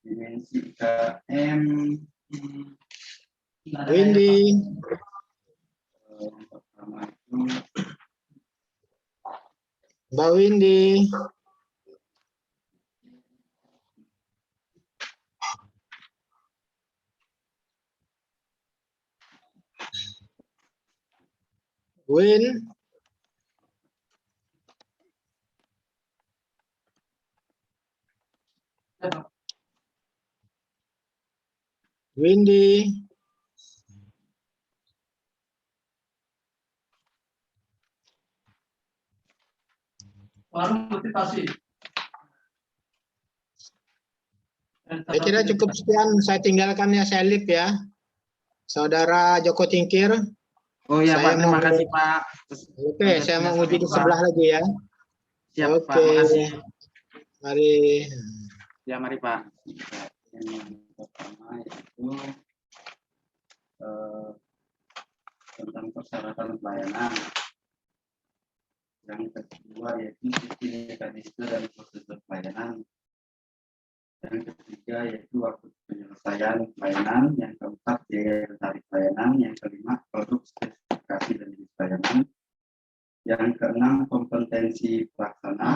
Dimensi IKM. Windy. Yang pertama itu Mbak Windy. Win. Ya, Pak. Windy. Baru motivasi. Saya kira cukup sekian, saya tinggalkan ya, saya lip ya. Saudara Joko Tingkir. Oh ya Saya Pak, terima mau- kasih Pak. Oke, saya mau uji di sebelah lagi ya. Siap Pak, Oke. makasih. Mari. Ya, mari Pak. yang pertama yaitu tentang persyaratan pelayanan. Yang kedua yaitu sistem mekanisme dan prosedur pelayanan. Yang ketiga yaitu waktu penyelesaian pelayanan. Yang keempat biaya tarif pelayanan. Yang kelima produk spesifikasi dan jenis pelayanan. Yang keenam kompetensi pelaksana.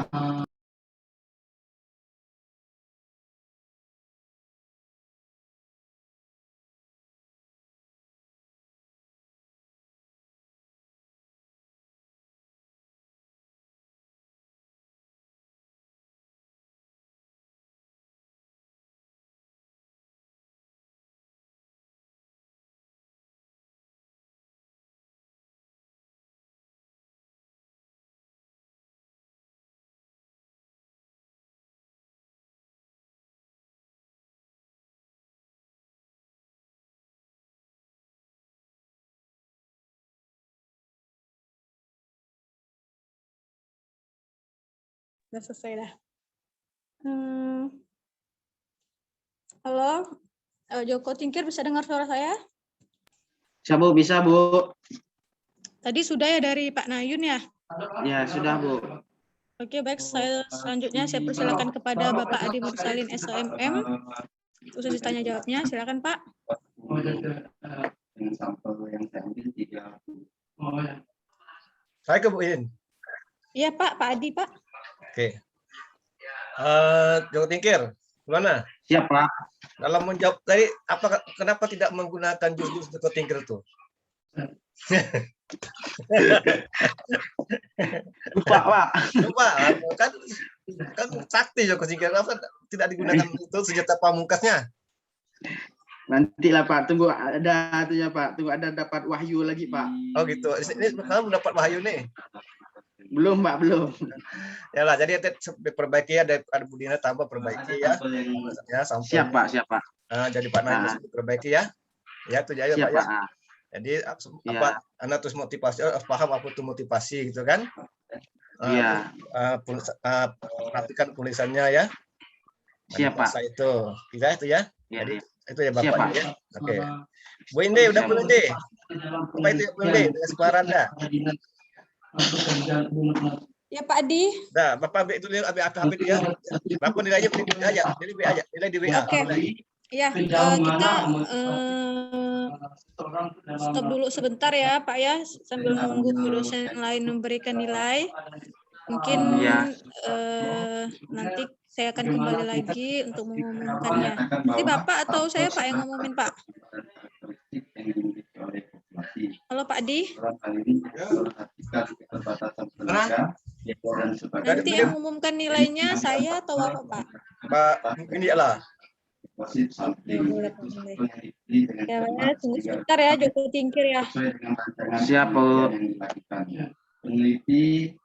Udah selesai dah. Halo, Joko Tingkir, bisa dengar suara saya? Bisa Bu, bisa Bu. Tadi sudah ya dari Pak Nayun ya? Ya, sudah Bu. Oke, baik. Selanjutnya saya persilakan kepada Bapak Adi Mursalin SOMM. Untuk sesi tanya jawabnya, silakan Pak. Dengan sampel yang saya ambil 3. Oh, ya. Saya ke Bu In. Iya Pak, Pak Adi Pak. Oke. Joko Tingkir, gimana? Siap Pak. Dalam menjawab tadi, kenapa tidak menggunakan jurus Joko Tingkir itu? Lupa Pak. Lupa, kan sakti Joko Tingkir, kenapa tidak digunakan itu senjata pamungkasnya? Nantilah Pak, tunggu ada tuh ya Pak, tunggu ada dapat wahyu lagi Pak. Oh gitu. Ini kamu dapat wahyu nih. Belum Pak, belum. Ya lah, jadi diperbaiki ya, ada Budina tambah perbaiki ya. Ya, sampel. Siap Pak, siap Pak. Nah, jadi Pak Najis diperbaiki ya. Ya, itu aja Siap Pak ya. Pak. Jadi Ya. apa Anda terus motivasi, paham apa itu motivasi gitu kan? Iya. Perhatikan tulisannya ya. Siap, Pak. Saya itu. Tiga itu ya. Ya, Jadi ya. itu ya Siap, Bapak Pak. ya. Oke. Bu Inde, udah Bu Inde. Apa itu ya Bu Inde? Dengan sebaran dah. Ya Pak Adi. Dah, Bapak ambil itu dia, ambil HP dia. Bapak nilainya beri aja, nilai di WA. Oke. Nilai. Ya, kita stop dulu sebentar ya Pak ya, sambil menunggu dosen lain memberikan nilai. Mungkin Ya. nanti saya akan kembali lagi untuk mengumumkannya. Nanti Bapak atau saya Pak yang ngumumin Pak? Halo Pak Adi. Nanti yang mengumumkan nilainya saya atau Bapak Pak? Pak, ini lah. Ya, tunggu sebentar ya, Joko Tingkir ya. Siap, Bu. Peneliti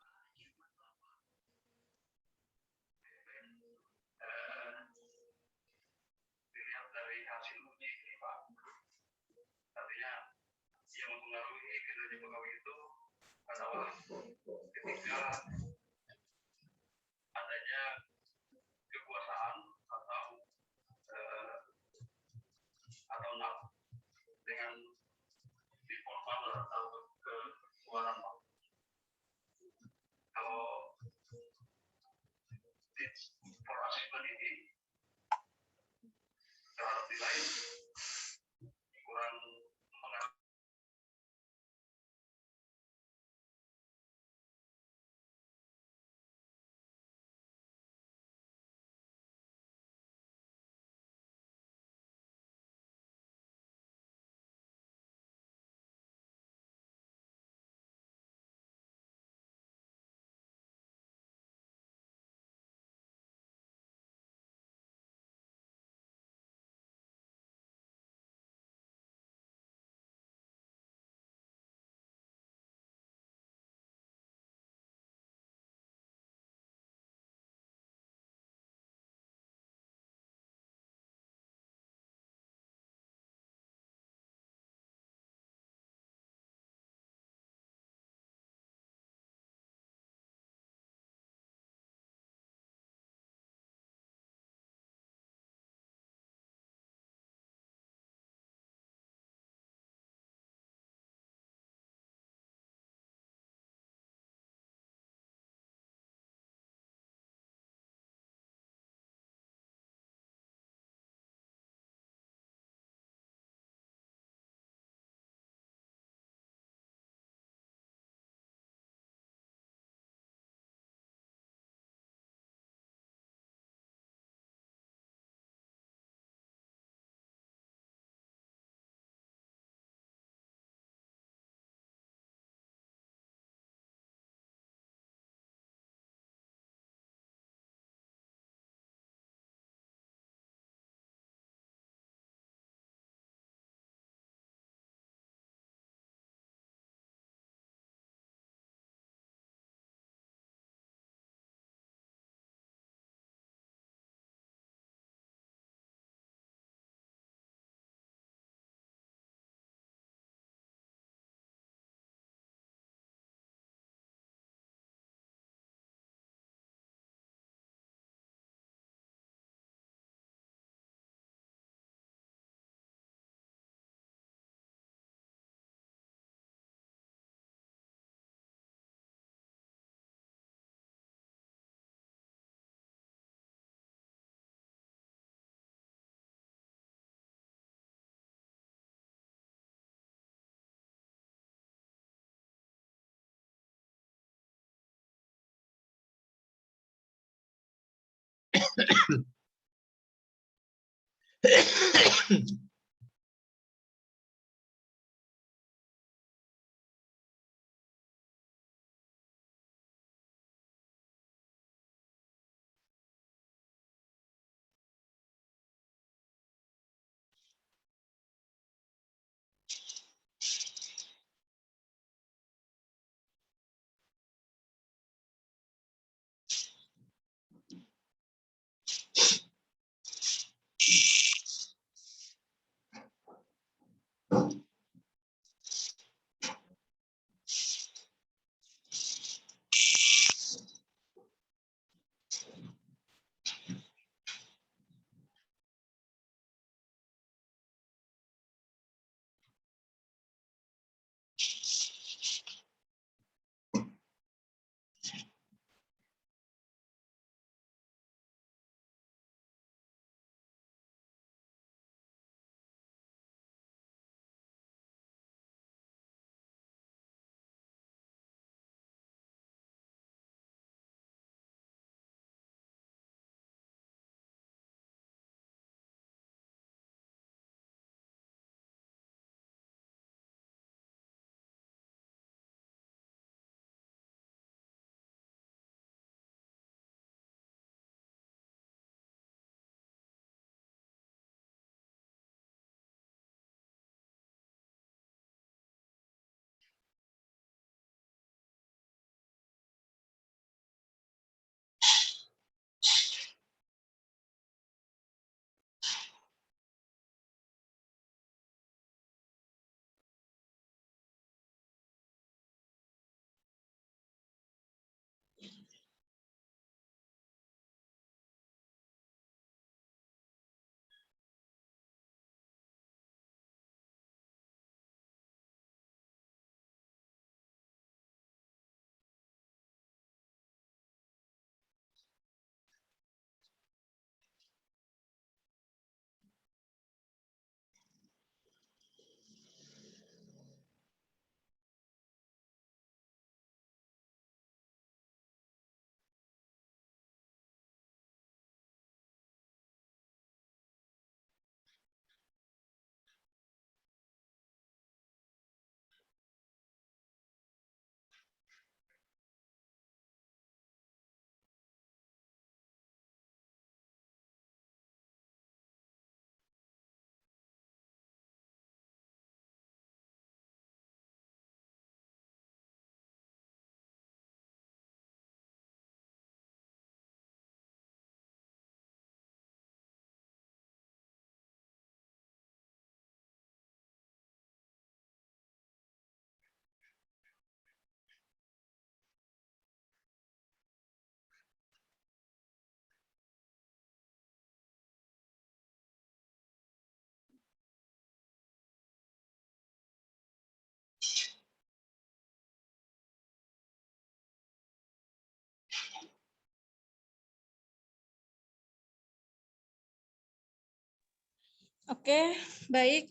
Oke, baik.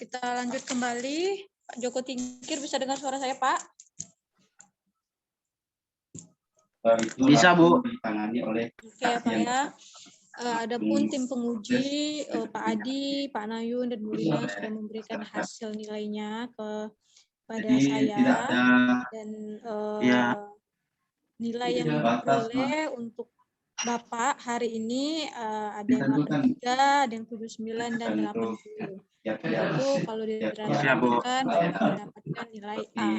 Kita lanjut kembali. Pak Joko Tingkir, bisa dengar suara saya, Pak? Bisa, Bu. Ditangani oleh Oke, ya, Pak ya. Adapun tim penguji, Pak Adi, Pak Nayun, dan Bu Lina sudah memberikan hasil nilainya kepada saya. Dan Ya. nilai yang diperoleh untuk Bapak hari ini ada yang 83, ada yang 79, dan 80. Itu kalau dirasakan mendapatkan nilai A.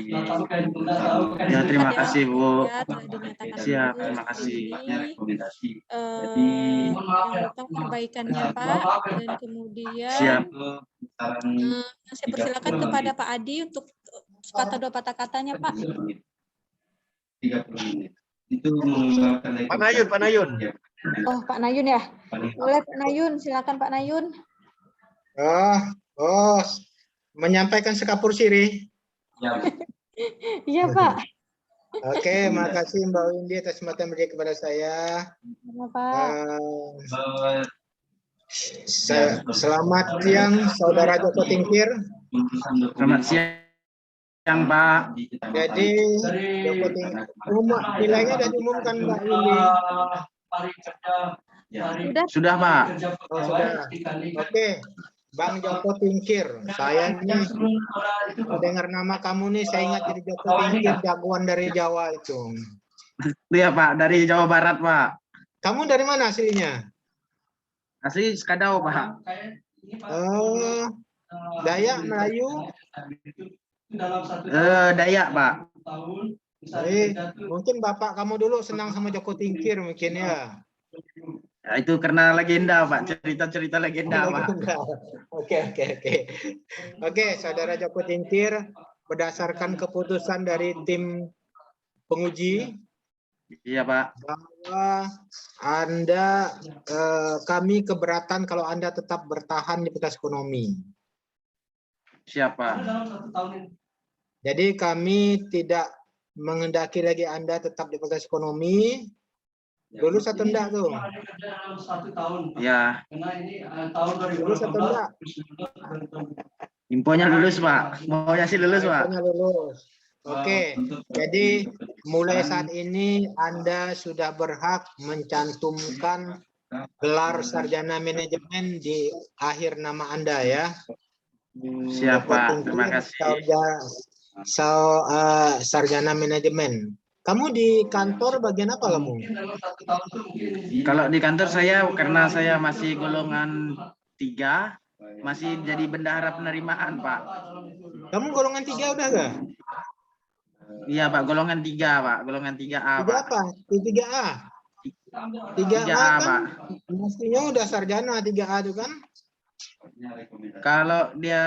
Ya, terima kasih, Bu. Ya, telah dinyatakan Siap, lulus terima kasih. yang utama perbaikannya, Pak. Dan kemudian Siap. saya persilakan kepada Pak Adi untuk sepatah dua patah katanya, Pak. 30 menit. Itu mengeluarkan Pak Nayun. Oh, Pak Nayun ya. Boleh Pak Nayun, silakan Pak Nayun. Menyampaikan sekapur siri. Iya, Pak. Oke, makasih Mbak Windy atas mata beri kepada saya. Pak. Selamat siang, Saudara Joko Tingkir. Selamat siang, Pak. Jadi, Joko Tingkir, nilainya sudah diumumkan Mbak Windy. Sudah, Pak. Oh, sudah. Oke. Bang Joko Tingkir, saya ini mendengar nama kamu nih, saya ingat jadi Joko Tingkir, jagoan dari Jawa itu. Iya, Pak, dari Jawa Barat, Pak. Kamu dari mana aslinya? Asli Skadau, Pak. Dayak, Melayu? Dayak, Pak. Mungkin bapak kamu dulu senang sama Joko Tingkir mungkin ya. Ya, itu karena legenda, Pak. Cerita-cerita legenda, Pak. Oke, Saudara Joko Tingkir, berdasarkan keputusan dari tim penguji, iya, Pak, bahwa kami keberatan kalau Anda tetap bertahan di Fakultas Ekonomi. Siapa? Jadi kami tidak menghendaki lagi Anda tetap di Fakultas Ekonomi. Lulus atau enggak tuh? 1 tahun. Ya. Karena ini tahun 2018. Lulus atau enggak? Infonya lulus, Pak. Maunya sih lulus, Pak. Infonya lulus. Oke. Jadi mulai saat ini Anda sudah berhak mencantumkan gelar sarjana manajemen di akhir nama Anda ya. Siapa? Terima kasih. Sarjana manajemen. Kamu di kantor bagian apa kamu? Kalau di kantor saya, karena saya masih golongan 3, masih jadi bendahara penerimaan, Pak. Kamu golongan 3 udah gak? Iya, Pak, golongan 3, Pak. Golongan 3A, Pak. 3 apa? 3A? 3A kan? Pak. Mestinya udah sarjana 3A itu kan? Kalau dia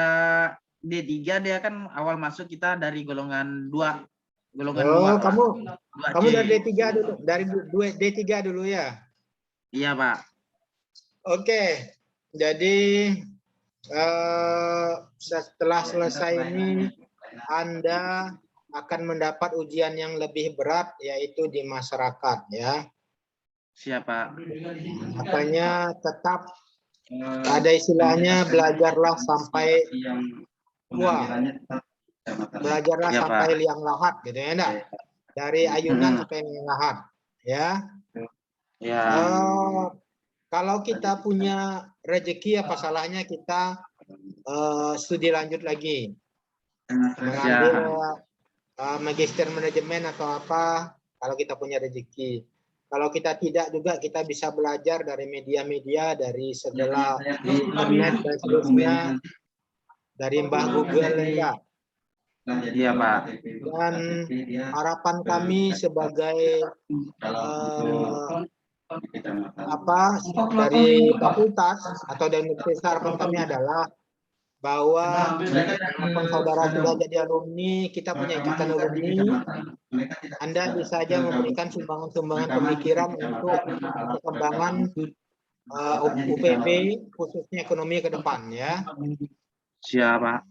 D3, dia kan awal masuk kita dari golongan 2. Golongan 2. Kamu dari D3 dulu, dari D3 dulu ya? Iya, Pak. Oke. Jadi setelah selesai ini Anda akan mendapat ujian yang lebih berat, yaitu di masyarakat ya. Siapa? Makanya tetap ada istilahnya belajarlah sampai tua. Belajarlah Ya, sampai Pak. liang lahat gitu ya enggak? Dari ayunan sampai liang lahat ya. Ya. Kalau kita punya rezeki, apa salahnya kita studi lanjut lagi, mengambil magister manajemen atau apa, kalau kita punya rezeki. Kalau kita tidak juga, kita bisa belajar dari media-media, dari segala internet dan seterusnya, dari Mbah Google enggak. Iya, Pak. Dan harapan kami sebagai dari fakultas atau dari universitas, harapan kami adalah bahwa saudara sudah jadi alumni, kita punya ikatan alumni, Anda bisa saja memberikan sumbangan-sumbangan pemikiran untuk perkembangan UPB, khususnya ekonomi ke depan ya. Siapa?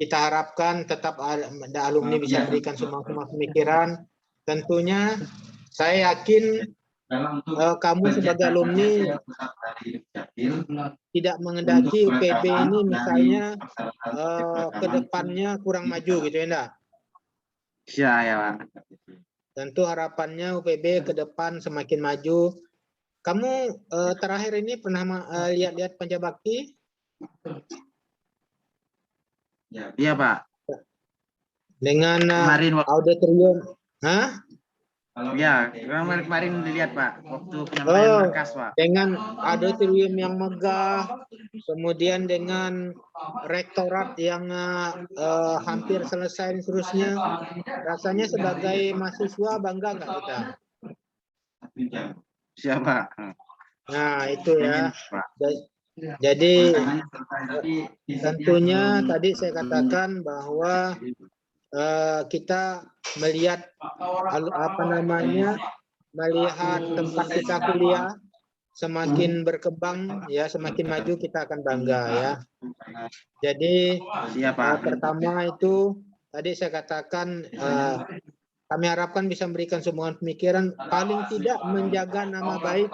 Kita harapkan tetap ada alumni bisa memberikan sumbangan pemikiran. Tentunya saya yakin kamu sebagai alumni tidak mengendaki UPB ini misalnya ke depannya kurang maju gitu ya enggak? Iya ya Pak. Tentu harapannya UPB ke depan semakin maju. Kamu terakhir ini pernah lihat-lihat Pancabakti? Iya Pak. Dengan Kemarin auditorium, hah? Ya, kemarin dilihat Pak, waktu penyampaian berkas Pak. Dengan auditorium yang megah, kemudian dengan rektorat yang hampir selesai dan seterusnya, rasanya sebagai mahasiswa bangga nggak kita? Siapa? Nah itu ya. Jadi tentunya tadi saya katakan bahwa kita melihat melihat tempat kita kuliah semakin berkembang ya, semakin maju kita akan bangga ya. Jadi pertama itu tadi saya katakan kami harapkan bisa memberikan sumbangan pemikiran paling tidak menjaga nama baik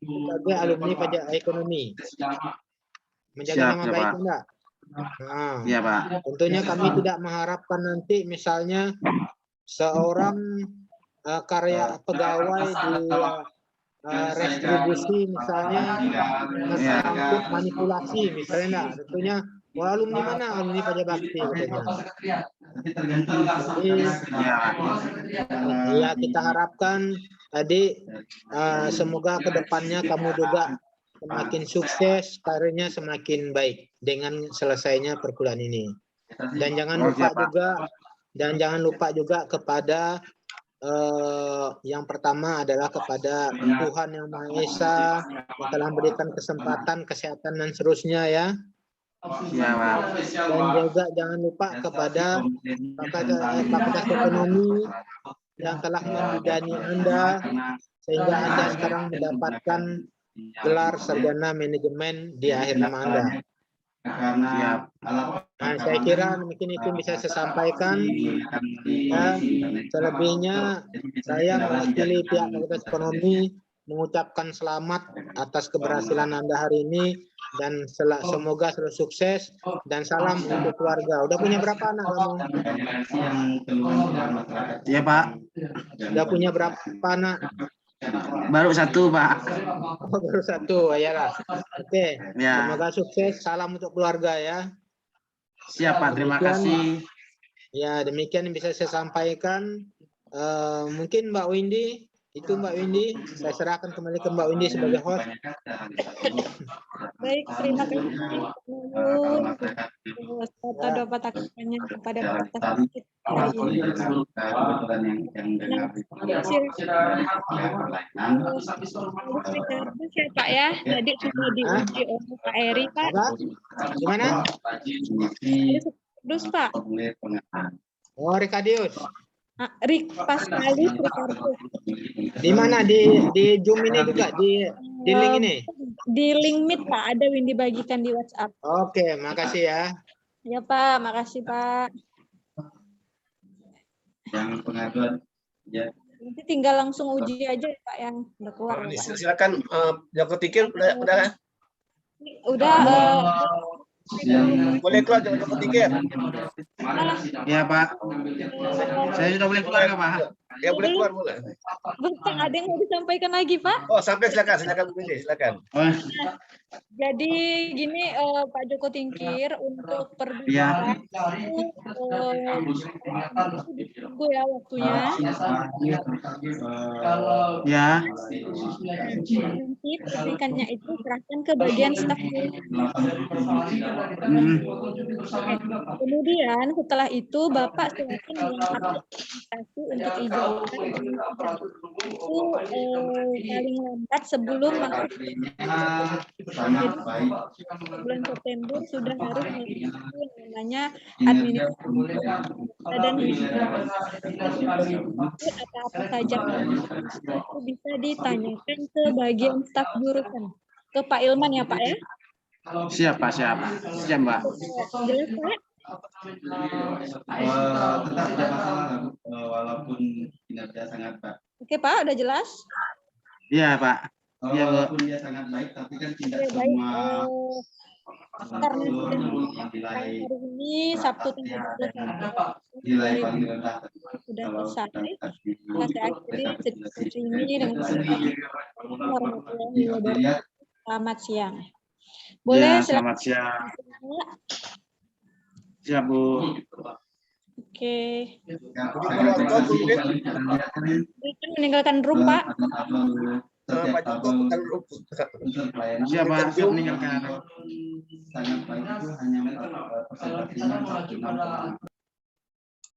sebagai alumni pajak ekonomi. Menjaga nama baik enggak? Nah, iya Pak. Tentunya kami tidak mengharapkan nanti misalnya seorang karya pegawai di restribusi misalnya tersangkut manipulasi misalnya, tentunya alumni mana? Alumni Pajak Bakti katanya. Jadi ya kita harapkan tadi semoga kedepannya kamu juga semakin sukses, karirnya semakin baik dengan selesainya perkuliahan ini. Dan jangan lupa juga kepada yang pertama adalah kepada Tuhan Yang Maha Esa yang telah memberikan kesempatan, kesehatan dan seterusnya ya. Dan juga jangan lupa kepada Fakultas Ekonomi yang telah membidani Anda sehingga Anda sekarang mendapatkan gelar sarjana manajemen di akhir nama Anda. Nah, saya kira mungkin itu bisa saya sampaikan. Ya, selebihnya saya mewakili pihak Fakultas Ekonomi mengucapkan selamat atas keberhasilan Anda hari ini dan semoga selalu sukses dan salam untuk keluarga. Udah punya berapa anak kamu? Iya Pak. Udah punya berapa anak? Baru satu Pak. Oh, baru satu, ya. Oke. Ya. Semoga sukses. Salam untuk keluarga ya. Siap Pak. Terima kasih. Ya, demikian yang bisa saya sampaikan. Mungkin Mbak Windy, Mbak Windy, saya serahkan kembali ke Mbak Windy sebagai host. Baik, terima kasih Dr. Patakannya kepada peserta kita hari ini. Siapa ya? Tadi sudah diuji oleh Pak Eri, Pak. Gimana? Terus Pak. Oh, Rikadius. Paskalis Ricardo. Di mana? Di Zoom ini juga di link ini. Di link Meet Pak, ada Windy bagikan di WhatsApp. Oke, makasih ya. Ya Pak, makasih Pak. Yang pengaduan ya. Nanti tinggal langsung uji aja ya Pak yang udah keluar. Silakan Joko Tingkir udah. Udah boleh keluar Joko Tingkir. Iya Pak. Saya sudah boleh keluar Pak. Ya boleh keluar boleh. Bentar, ada yang mau disampaikan lagi Pak? Oh sampai silakan Bu Windy, silakan. Jadi gini Pak Joko Tingkir untuk perbincangan ditunggu ya waktunya. Ya. Nanti perbincangannya itu serahkan ke bagian staf. Kemudian setelah itu Bapak silakan melengkapi aplikasi untuk ijazah itu paling lambat sebelum masuk. Jadi bulan September sudah harus melakukan yang namanya administrasi dan apa saja itu bisa ditanyakan ke bagian staf jurusan, ke Pak Ilman ya Pak ya. Siap Pak, siap Mbak. Jelas Pak? Tetap tidak masalah walaupun kinerja sangat Pak. Oke Pak, udah jelas? Iya Pak. Iya, Pak. Walaupun dia sangat baik, tapi kan tidak Oke, baik. semua Karena sudah yang nilai hari ini Sabtu tanggal 12 nilai paling rendah. sudah Kalau selesai. kita Saya akhiri diskusi ini dengan warahmatullahi wabarakatuh. selamat siang. Boleh Ya, selamat siang. Siap, Bu. Oke. Kalau Meninggalkan room, Pak. Pak Joko bukan rumput. Siap, Pak. Siap meninggalkan. Sangat baik itu hanya presentasinya 1